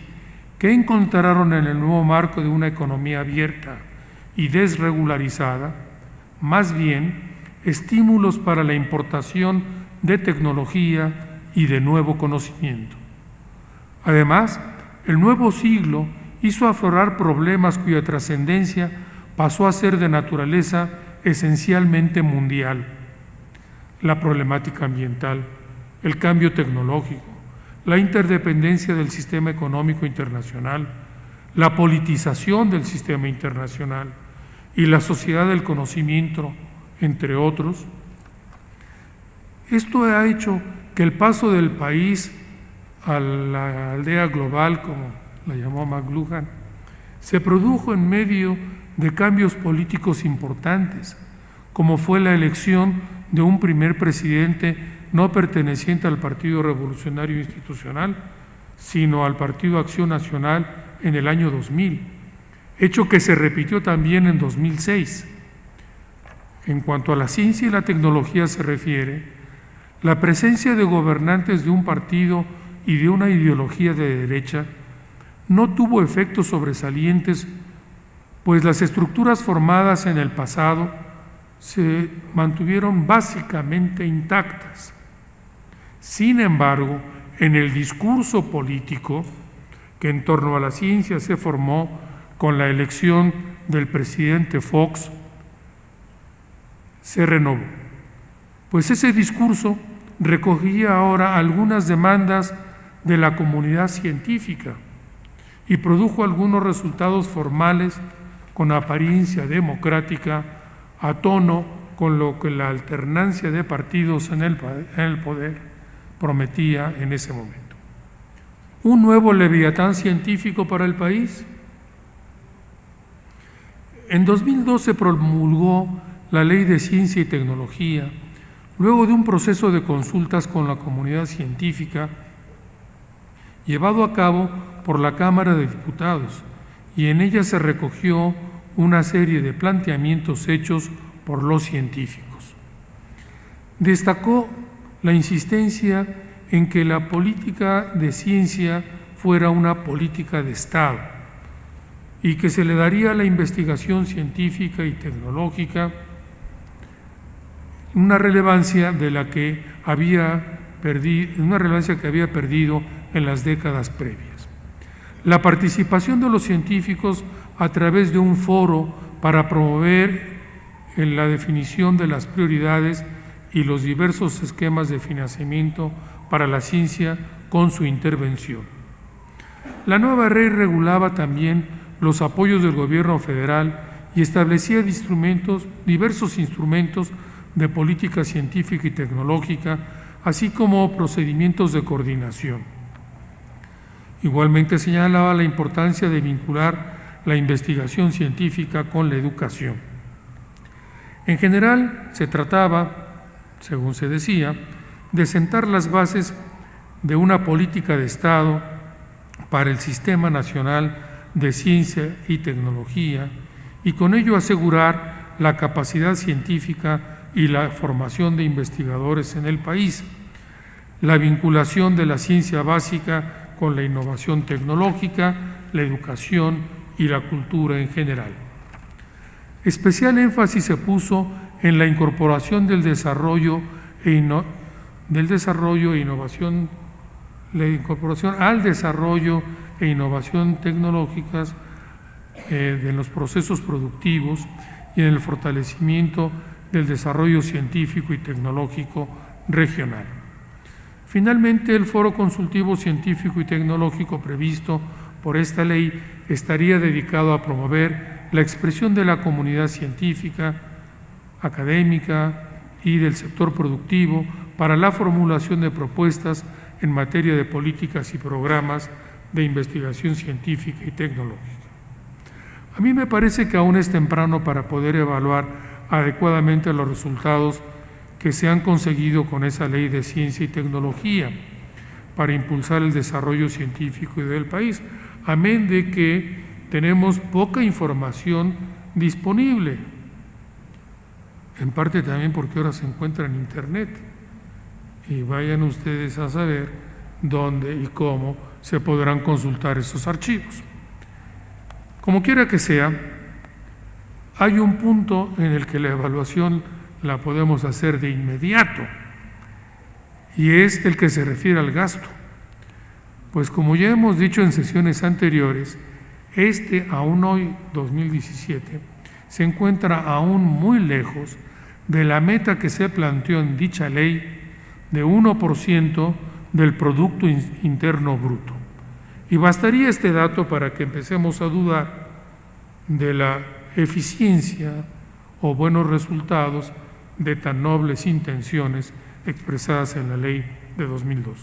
que encontraron en el nuevo marco de una economía abierta y desregularizada, más bien estímulos para la importación de tecnología y de nuevo conocimiento. Además, el nuevo siglo hizo aflorar problemas cuya trascendencia pasó a ser de naturaleza esencialmente mundial: la problemática ambiental, el cambio tecnológico, la interdependencia del sistema económico internacional, la politización del sistema internacional y la sociedad del conocimiento, entre otros. Esto ha hecho que el paso del país a la aldea global, como la llamó McLuhan, se produjo en medio de cambios políticos importantes, como fue la elección de un primer presidente no perteneciente al Partido Revolucionario Institucional, sino al Partido Acción Nacional en el año 2000, hecho que se repitió también en 2006. En cuanto a la ciencia y la tecnología se refiere, la presencia de gobernantes de un partido y de una ideología de derecha no tuvo efectos sobresalientes, pues las estructuras formadas en el pasado se mantuvieron básicamente intactas. Sin embargo, en el discurso político que en torno a la ciencia se formó con la elección del presidente Fox, se renovó, pues ese discurso recogía ahora algunas demandas de la comunidad científica y produjo algunos resultados formales con apariencia democrática, a tono con lo que la alternancia de partidos en el poder prometía en ese momento. Un nuevo leviatán científico para el país. En 2012 se promulgó la Ley de Ciencia y Tecnología, luego de un proceso de consultas con la comunidad científica llevado a cabo por la Cámara de Diputados, y en ella se recogió una serie de planteamientos hechos por los científicos. Destacó la insistencia en que la política de ciencia fuera una política de Estado y que se le daría a la investigación científica y tecnológica una relevancia que había perdido en las décadas previas. La participación de los científicos a través de un foro para promover en la definición de las prioridades y los diversos esquemas de financiamiento para la ciencia con su intervención. La nueva ley regulaba también los apoyos del gobierno federal y establecía diversos instrumentos de política científica y tecnológica, así como procedimientos de coordinación. Igualmente señalaba la importancia de vincular la investigación científica con la educación. En general, se trataba, según se decía, de sentar las bases de una política de Estado para el Sistema Nacional de Ciencia y Tecnología y con ello asegurar la capacidad científica y la formación de investigadores en el país, la vinculación de la ciencia básica con la innovación tecnológica, la educación y la cultura en general. Especial énfasis se puso en la incorporación del desarrollo e innovación, la incorporación al desarrollo e innovación tecnológicas de los procesos productivos y en el fortalecimiento del desarrollo científico y tecnológico regional. Finalmente, el foro consultivo científico y tecnológico previsto por esta ley estaría dedicado a promover la expresión de la comunidad científica, académica y del sector productivo para la formulación de propuestas en materia de políticas y programas de investigación científica y tecnológica. A mí me parece que aún es temprano para poder evaluar adecuadamente los resultados que se han conseguido con esa ley de ciencia y tecnología para impulsar el desarrollo científico del país, amén de que tenemos poca información disponible, en parte también porque ahora se encuentra en Internet, y vayan ustedes a saber dónde y cómo se podrán consultar esos archivos. Como quiera que sea, hay un punto en el que la evaluación la podemos hacer de inmediato, y es el que se refiere al gasto. Pues como ya hemos dicho en sesiones anteriores, aún hoy, 2017, se encuentra aún muy lejos de la meta que se planteó en dicha ley de 1% del Producto Interno Bruto. Y bastaría este dato para que empecemos a dudar de la eficiencia o buenos resultados de tan nobles intenciones expresadas en la ley de 2002.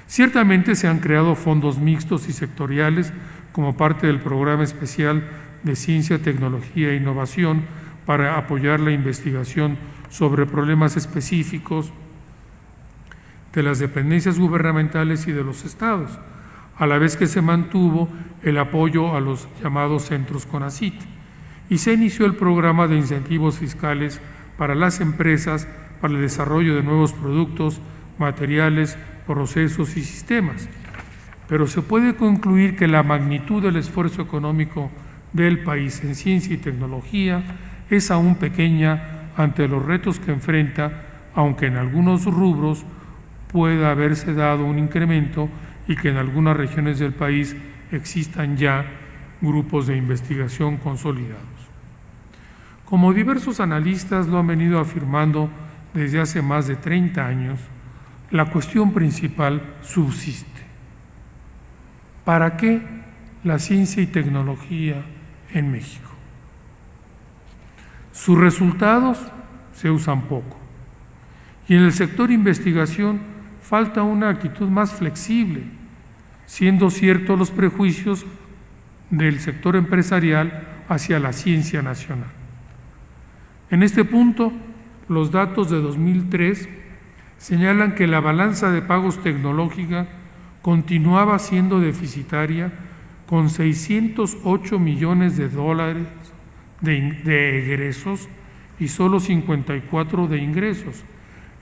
Ciertamente se han creado fondos mixtos y sectoriales como parte del Programa Especial de Ciencia, Tecnología e Innovación para apoyar la investigación sobre problemas específicos de las dependencias gubernamentales y de los estados, a la vez que se mantuvo el apoyo a los llamados centros CONACYT, y se inició el programa de incentivos fiscales para las empresas para el desarrollo de nuevos productos, materiales, procesos y sistemas. Pero se puede concluir que la magnitud del esfuerzo económico del país en ciencia y tecnología es aún pequeña ante los retos que enfrenta, aunque en algunos rubros pueda haberse dado un incremento y que en algunas regiones del país existan ya grupos de investigación consolidados. Como diversos analistas lo han venido afirmando desde hace más de 30 años, la cuestión principal subsiste. ¿Para qué la ciencia y tecnología en México? Sus resultados se usan poco, y en el sector investigación falta una actitud más flexible, siendo ciertos los prejuicios del sector empresarial hacia la ciencia nacional. En este punto, los datos de 2003 señalan que la balanza de pagos tecnológica continuaba siendo deficitaria con 608 millones de dólares de egresos y solo 54 de ingresos,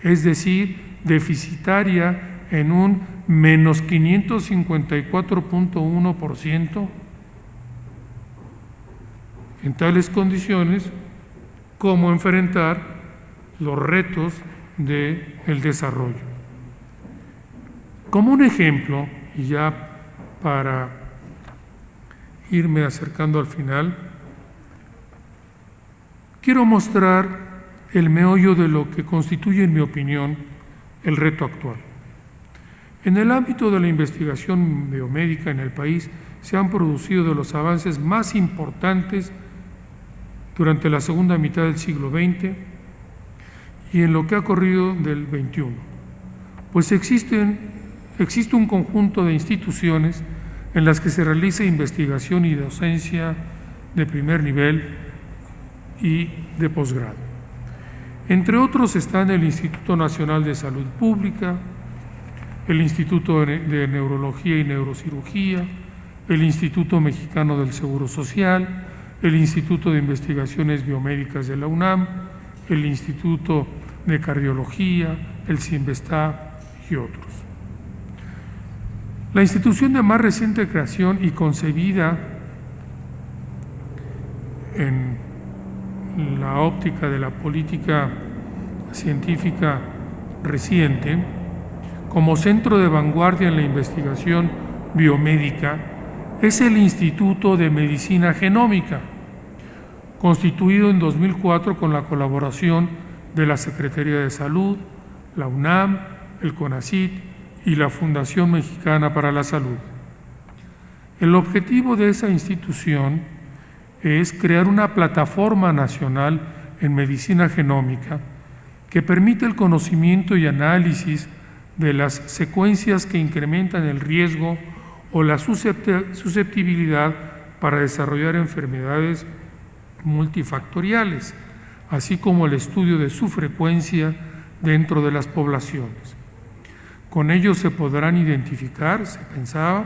es decir, deficitaria en un menos 554.1%. En tales condiciones, ¿cómo enfrentar los retos del desarrollo? Como un ejemplo, y ya para irme acercando al final, quiero mostrar el meollo de lo que constituye, en mi opinión, el reto actual. En el ámbito de la investigación biomédica en el país se han producido de los avances más importantes durante la segunda mitad del siglo XX y en lo que ha corrido del XXI, pues existe un conjunto de instituciones en las que se realiza investigación y docencia de primer nivel y de posgrado. Entre otros están el Instituto Nacional de Salud Pública, el Instituto de Neurología y Neurocirugía, el Instituto Mexicano del Seguro Social, el Instituto de Investigaciones Biomédicas de la UNAM, el Instituto de Cardiología, el CINVESTA y otros. La institución de más reciente creación y concebida en la óptica de la política científica reciente como centro de vanguardia en la investigación biomédica es el Instituto de Medicina Genómica, constituido en 2004 con la colaboración de la Secretaría de Salud, la UNAM, el CONACYT y la Fundación Mexicana para la Salud. El objetivo de esa institución es crear una plataforma nacional en medicina genómica que permite el conocimiento y análisis de las secuencias que incrementan el riesgo o la susceptibilidad para desarrollar enfermedades multifactoriales, así como el estudio de su frecuencia dentro de las poblaciones. Con ello se podrán identificar, se pensaba,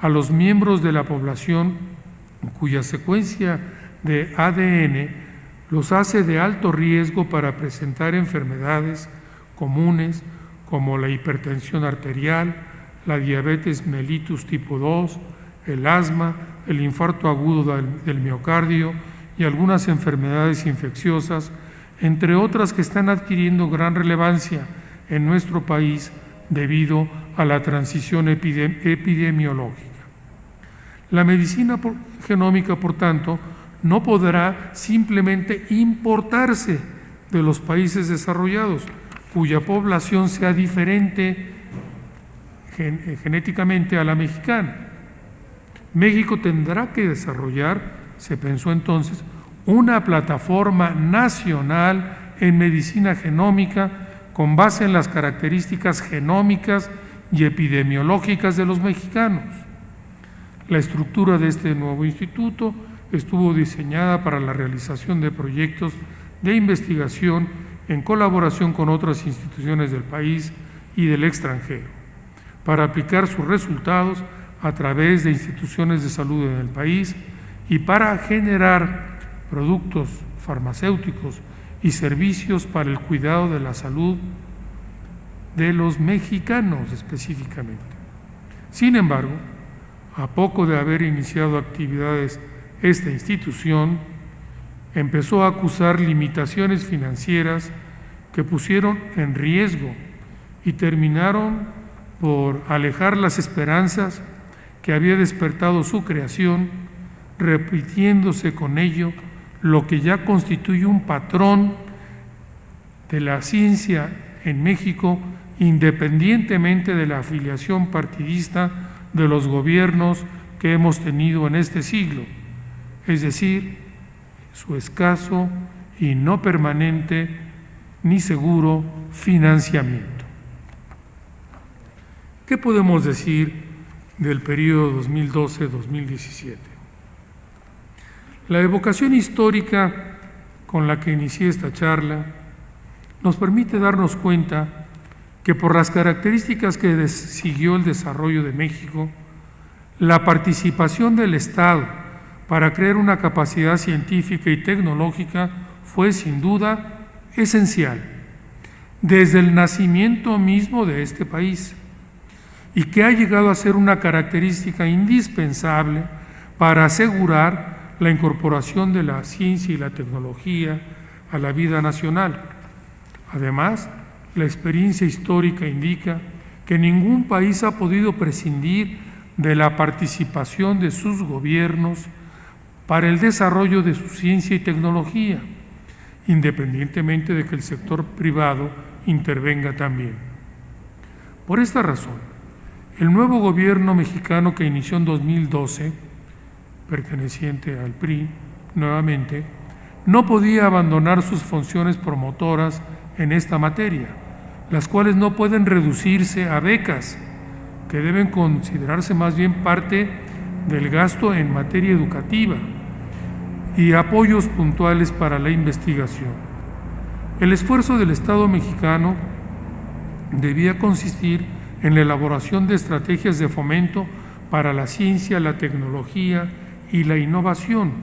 a los miembros de la población cuya secuencia de ADN los hace de alto riesgo para presentar enfermedades comunes como la hipertensión arterial, la diabetes mellitus tipo 2, el asma, el infarto agudo del miocardio y algunas enfermedades infecciosas, entre otras que están adquiriendo gran relevancia en nuestro país debido a la transición epidemiológica. La medicina genómica, por tanto, no podrá simplemente importarse de los países desarrollados, cuya población sea diferente genéticamente a la mexicana. México tendrá que desarrollar, se pensó entonces, una plataforma nacional en medicina genómica con base en las características genómicas y epidemiológicas de los mexicanos. La estructura de este nuevo instituto estuvo diseñada para la realización de proyectos de investigación en colaboración con otras instituciones del país y del extranjero, para aplicar sus resultados a través de instituciones de salud en el país y para generar productos farmacéuticos y servicios para el cuidado de la salud de los mexicanos específicamente. Sin embargo, a poco de haber iniciado actividades esta institución, empezó a acusar limitaciones financieras que pusieron en riesgo y terminaron por alejar las esperanzas que había despertado su creación, repitiéndose con ello lo que ya constituye un patrón de la ciencia en México, independientemente de la afiliación partidista de los gobiernos que hemos tenido en este siglo, es decir, su escaso y no permanente ni seguro financiamiento. ¿Qué podemos decir del periodo 2012-2017? La evocación histórica con la que inicié esta charla nos permite darnos cuenta que por las características que siguió el desarrollo de México, la participación del Estado para crear una capacidad científica y tecnológica fue sin duda esencial, desde el nacimiento mismo de este país, y que ha llegado a ser una característica indispensable para asegurar la incorporación de la ciencia y la tecnología a la vida nacional. Además, la experiencia histórica indica que ningún país ha podido prescindir de la participación de sus gobiernos para el desarrollo de su ciencia y tecnología, independientemente de que el sector privado intervenga también. Por esta razón, el nuevo gobierno mexicano que inició en 2012, perteneciente al PRI nuevamente, no podía abandonar sus funciones promotoras en esta materia, las cuales no pueden reducirse a becas, que deben considerarse más bien parte del gasto en materia educativa y apoyos puntuales para la investigación. El esfuerzo del Estado mexicano debía consistir en la elaboración de estrategias de fomento para la ciencia, la tecnología y la innovación,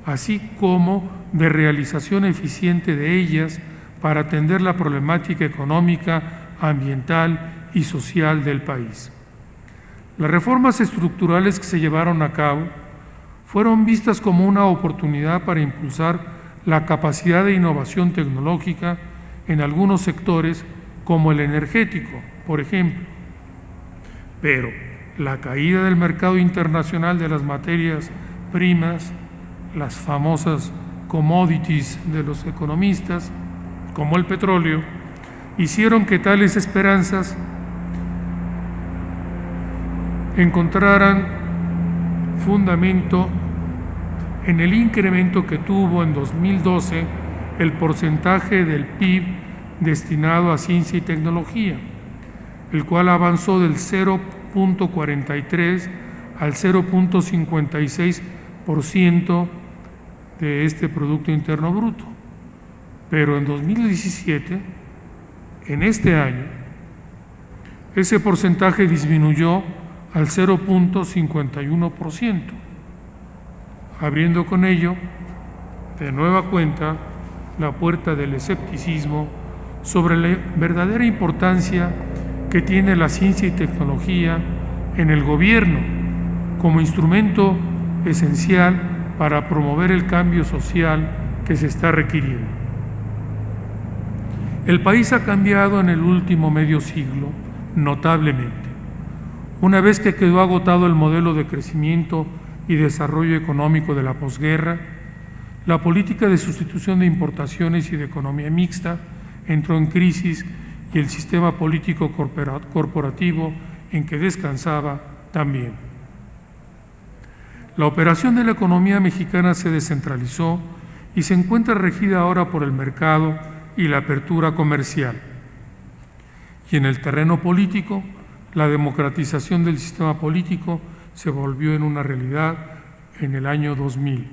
así como de realización eficiente de ellas para atender la problemática económica, ambiental y social del país. Las reformas estructurales que se llevaron a cabo fueron vistas como una oportunidad para impulsar la capacidad de innovación tecnológica en algunos sectores como el energético, por ejemplo. Pero la caída del mercado internacional de las materias primas, las famosas commodities de los economistas, como el petróleo, hicieron que tales esperanzas encontraran fundamento en el incremento que tuvo en 2012 el porcentaje del PIB destinado a ciencia y tecnología, el cual avanzó del 0.43 al 0.56% de este Producto Interno Bruto. Pero en 2017, en este año, ese porcentaje disminuyó al 0.51%, abriendo con ello, de nueva cuenta, la puerta del escepticismo sobre la verdadera importancia que tiene la ciencia y tecnología en el gobierno como instrumento esencial para promover el cambio social que se está requiriendo. El país ha cambiado en el último medio siglo notablemente. Una vez que quedó agotado el modelo de crecimiento y desarrollo económico de la posguerra, la política de sustitución de importaciones y de economía mixta entró en crisis y el sistema político corporativo en que descansaba también. La operación de la economía mexicana se descentralizó y se encuentra regida ahora por el mercado y la apertura comercial. Y en el terreno político, la democratización del sistema político se volvió en una realidad en el año 2000.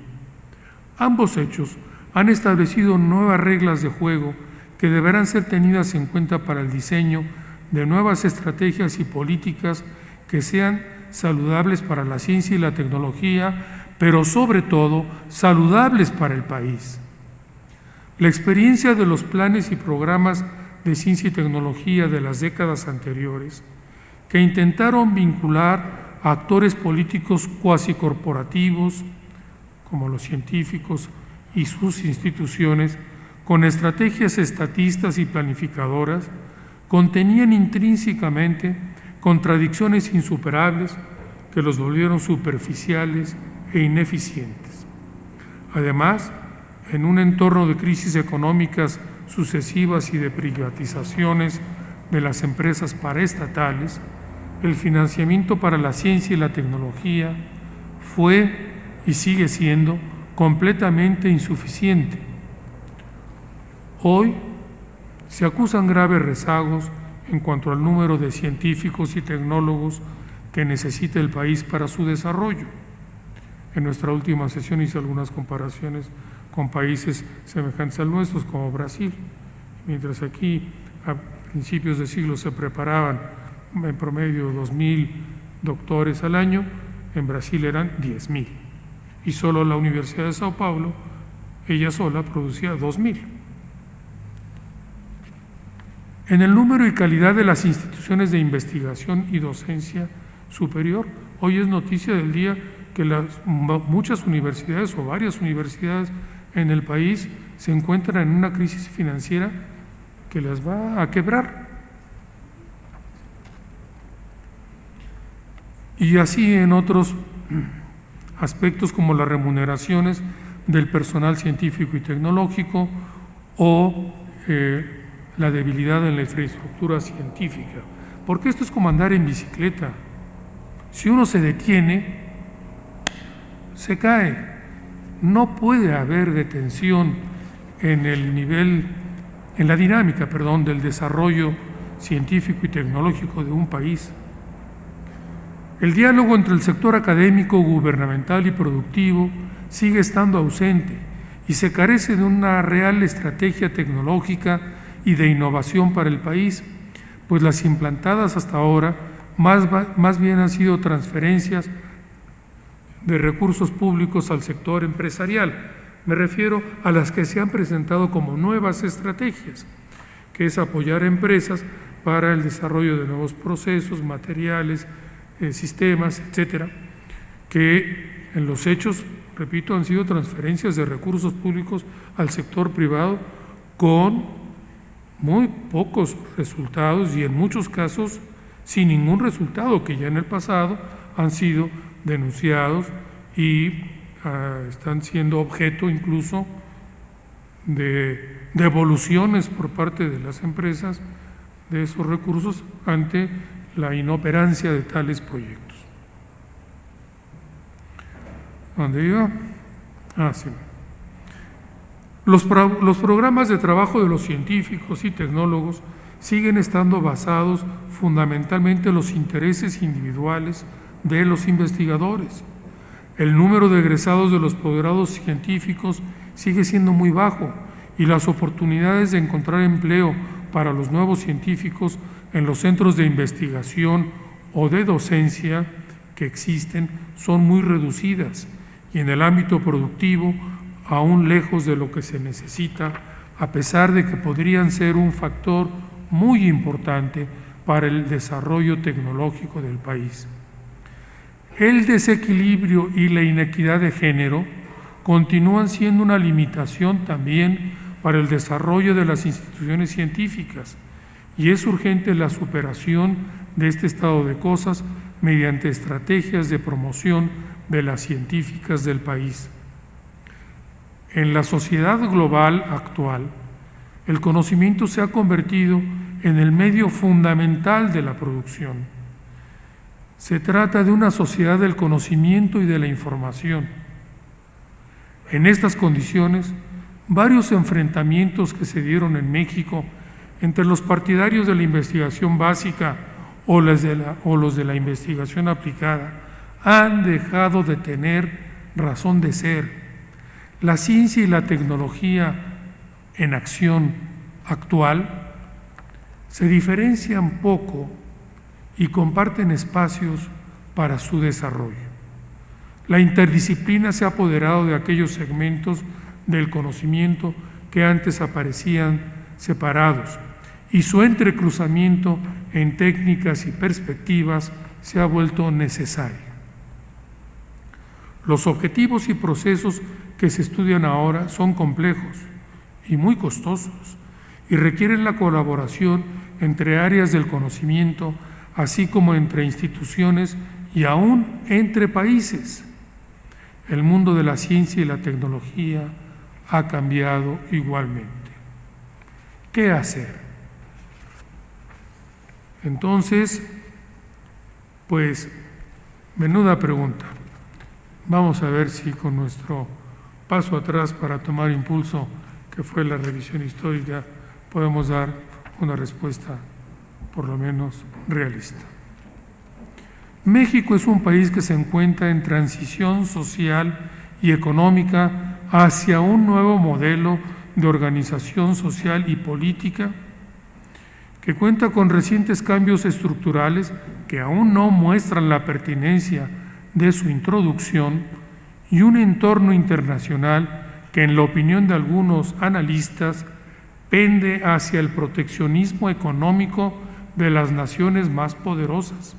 Ambos hechos han establecido nuevas reglas de juego que deberán ser tenidas en cuenta para el diseño de nuevas estrategias y políticas que sean saludables para la ciencia y la tecnología, pero sobre todo saludables para el país. La experiencia de los planes y programas de ciencia y tecnología de las décadas anteriores, que intentaron vincular a actores políticos cuasi corporativos, como los científicos y sus instituciones, con estrategias estatistas y planificadoras, contenían intrínsecamente contradicciones insuperables que los volvieron superficiales e ineficientes. Además, en un entorno de crisis económicas sucesivas y de privatizaciones de las empresas paraestatales, el financiamiento para la ciencia y la tecnología fue y sigue siendo completamente insuficiente. Hoy se acusan graves rezagos en cuanto al número de científicos y tecnólogos que necesita el país para su desarrollo. En nuestra última sesión hice algunas comparaciones con países semejantes al nuestro, como Brasil. Mientras aquí a principios de siglo se preparaban en promedio 2.000 doctores al año, en Brasil eran 10.000. Y solo la Universidad de Sao Paulo, ella sola, producía 2.000. En el número y calidad de las instituciones de investigación y docencia superior, hoy es noticia del día que muchas universidades o varias universidades en el país se encuentran en una crisis financiera que las va a quebrar. Y así en otros aspectos como las remuneraciones del personal científico y tecnológico o la debilidad en la infraestructura científica. Porque esto es como andar en bicicleta. Si uno se detiene, se cae. No puede haber detención en el nivel, en la dinámica, del desarrollo científico y tecnológico de un país. El diálogo entre el sector académico, gubernamental y productivo sigue estando ausente y se carece de una real estrategia tecnológica y de innovación para el país, pues las implantadas hasta ahora más bien han sido transferencias de recursos públicos al sector empresarial. Me refiero a las que se han presentado como nuevas estrategias, que es apoyar a empresas para el desarrollo de nuevos procesos, materiales, sistemas, etcétera, que en los hechos, repito, han sido transferencias de recursos públicos al sector privado con muy pocos resultados y en muchos casos sin ningún resultado, que ya en el pasado han sido denunciados y están siendo objeto incluso de devoluciones por parte de las empresas de esos recursos ante la inoperancia de tales proyectos. ¿Dónde iba? Sí. Los programas de trabajo de los científicos y tecnólogos siguen estando basados fundamentalmente en los intereses individuales de los investigadores. El número de egresados de los posgrados científicos sigue siendo muy bajo y las oportunidades de encontrar empleo para los nuevos científicos en los centros de investigación o de docencia que existen son muy reducidas y en el ámbito productivo aún lejos de lo que se necesita, a pesar de que podrían ser un factor muy importante para el desarrollo tecnológico del país. El desequilibrio y la inequidad de género continúan siendo una limitación también para el desarrollo de las instituciones científicas y es urgente la superación de este estado de cosas mediante estrategias de promoción de las científicas del país. En la sociedad global actual, el conocimiento se ha convertido en el medio fundamental de la producción. Se trata de una sociedad del conocimiento y de la información. En estas condiciones, varios enfrentamientos que se dieron en México entre los partidarios de la investigación básica o los de la investigación aplicada han dejado de tener razón de ser. La ciencia y la tecnología en acción actual se diferencian poco y comparten espacios para su desarrollo. La interdisciplina se ha apoderado de aquellos segmentos del conocimiento que antes aparecían separados y su entrecruzamiento en técnicas y perspectivas se ha vuelto necesario. Los objetivos y procesos que se estudian ahora son complejos y muy costosos y requieren la colaboración entre áreas del conocimiento, así como entre instituciones y aún entre países. El mundo de la ciencia y la tecnología ha cambiado igualmente. ¿Qué hacer? Entonces, pues, menuda pregunta. Vamos a ver si con nuestro paso atrás para tomar impulso, que fue la revisión histórica, podemos dar una respuesta por lo menos realista. México es un país que se encuentra en transición social y económica hacia un nuevo modelo de organización social y política que cuenta con recientes cambios estructurales que aún no muestran la pertinencia de su introducción y un entorno internacional que, en la opinión de algunos analistas, pende hacia el proteccionismo económico de las naciones más poderosas.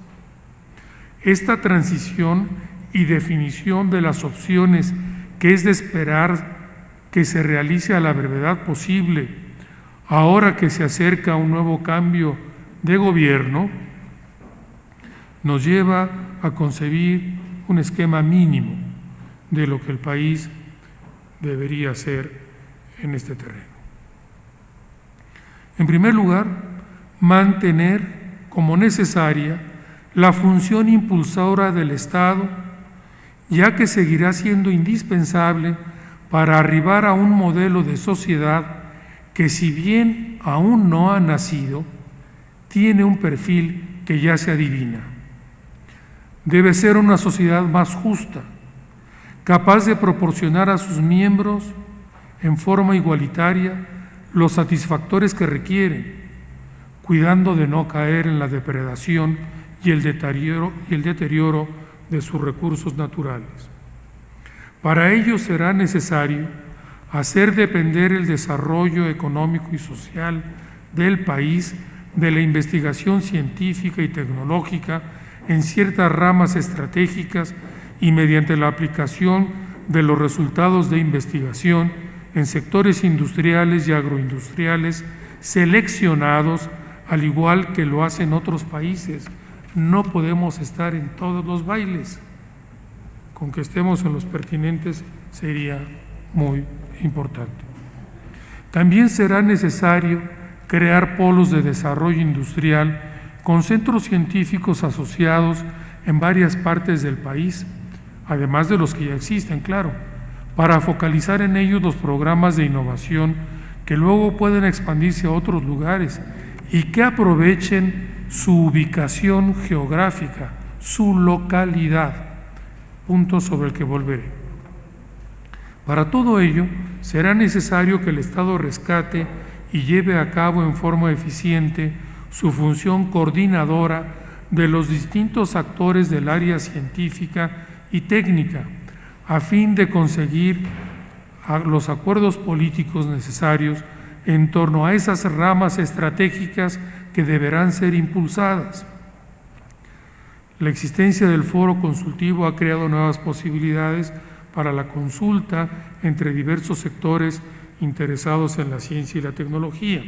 Esta transición y definición de las opciones que es de esperar que se realice a la brevedad posible, ahora que se acerca un nuevo cambio de gobierno, nos lleva a concebir un esquema mínimo de lo que el país debería hacer en este terreno. En primer lugar, mantener como necesaria la función impulsora del Estado, ya que seguirá siendo indispensable para arribar a un modelo de sociedad que, si bien aún no ha nacido, tiene un perfil que ya se adivina. Debe ser una sociedad más justa, capaz de proporcionar a sus miembros en forma igualitaria los satisfactores que requieren, cuidando de no caer en la depredación y el deterioro de sus recursos naturales. Para ello será necesario hacer depender el desarrollo económico y social del país de la investigación científica y tecnológica en ciertas ramas estratégicas y mediante la aplicación de los resultados de investigación en sectores industriales y agroindustriales seleccionados, al igual que lo hacen otros países. No podemos estar en todos los bailes. Con que estemos en los pertinentes sería muy importante. También será necesario crear polos de desarrollo industrial con centros científicos asociados en varias partes del país, además de los que ya existen, claro, para focalizar en ellos los programas de innovación que luego pueden expandirse a otros lugares y que aprovechen su ubicación geográfica, su localidad, punto sobre el que volveré. Para todo ello, será necesario que el Estado rescate y lleve a cabo en forma eficiente su función coordinadora de los distintos actores del área científica y técnica, a fin de conseguir los acuerdos políticos necesarios en torno a esas ramas estratégicas que deberán ser impulsadas. La existencia del foro consultivo ha creado nuevas posibilidades para la consulta entre diversos sectores interesados en la ciencia y la tecnología.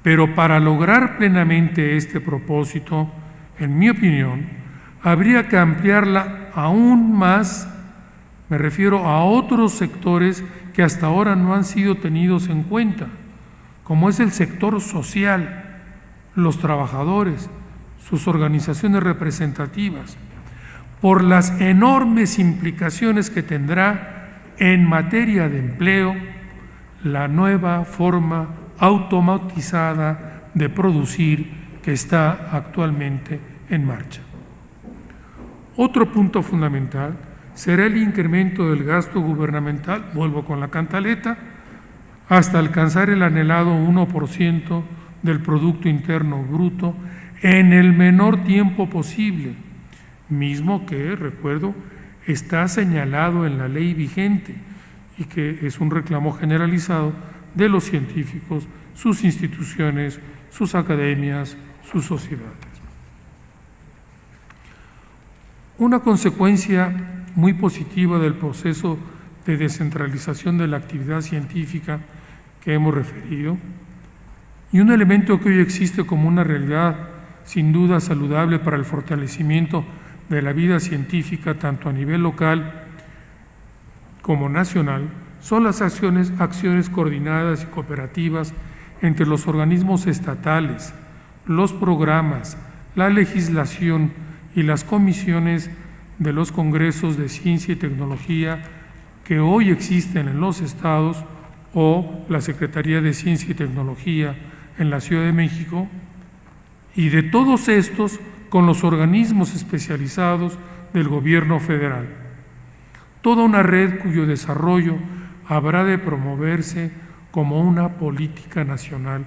Pero para lograr plenamente este propósito, en mi opinión, habría que ampliarla aún más, me refiero a otros sectores que hasta ahora no han sido tenidos en cuenta, como es el sector social, los trabajadores, sus organizaciones representativas, por las enormes implicaciones que tendrá en materia de empleo la nueva forma automatizada de producir que está actualmente en marcha. Otro punto fundamental será el incremento del gasto gubernamental, vuelvo con la cantaleta, hasta alcanzar el anhelado 1% del Producto Interno Bruto en el menor tiempo posible, mismo que, recuerdo, está señalado en la ley vigente y que es un reclamo generalizado de los científicos, sus instituciones, sus academias, sus sociedades. Una consecuencia muy positiva del proceso de descentralización de la actividad científica que hemos referido, y un elemento que hoy existe como una realidad sin duda saludable para el fortalecimiento de la vida científica tanto a nivel local como nacional, son las acciones coordinadas y cooperativas entre los organismos estatales, los programas, la legislación y las comisiones de los congresos de ciencia y tecnología que hoy existen en los estados o la Secretaría de Ciencia y Tecnología en la Ciudad de México, y de todos estos con los organismos especializados del gobierno federal. Toda una red cuyo desarrollo habrá de promoverse como una política nacional.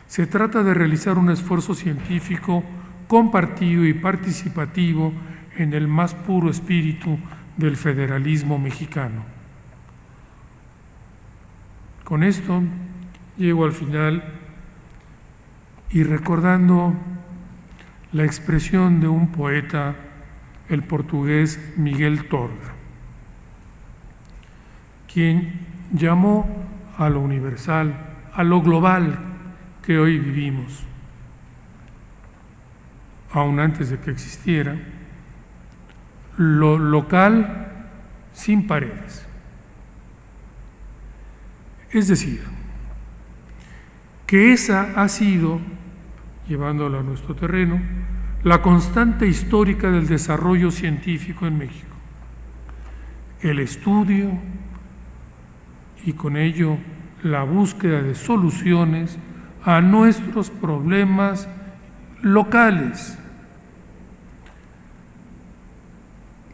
Se trata de realizar un esfuerzo científico compartido y participativo en el más puro espíritu del federalismo mexicano. Con esto llego al final y recordando la expresión de un poeta, el portugués Miguel Torga, quien llamó a lo universal, a lo global que hoy vivimos, aún antes de que existiera, lo local sin paredes. Es decir, que esa ha sido, llevándolo a nuestro terreno, la constante histórica del desarrollo científico en México. El estudio y con ello la búsqueda de soluciones a nuestros problemas locales.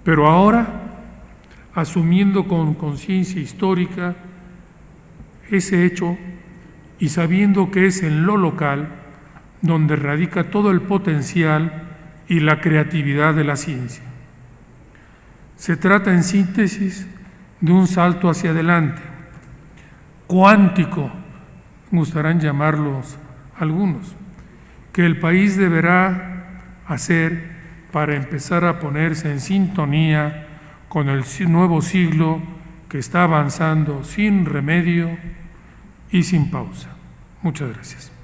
Pero ahora, asumiendo con conciencia histórica ese hecho y sabiendo que es en lo local donde radica todo el potencial y la creatividad de la ciencia. Se trata, en síntesis, de un salto hacia adelante, cuántico, gustarán llamarlos algunos, que el país deberá hacer para empezar a ponerse en sintonía con el nuevo siglo que está avanzando sin remedio y sin pausa. Muchas gracias.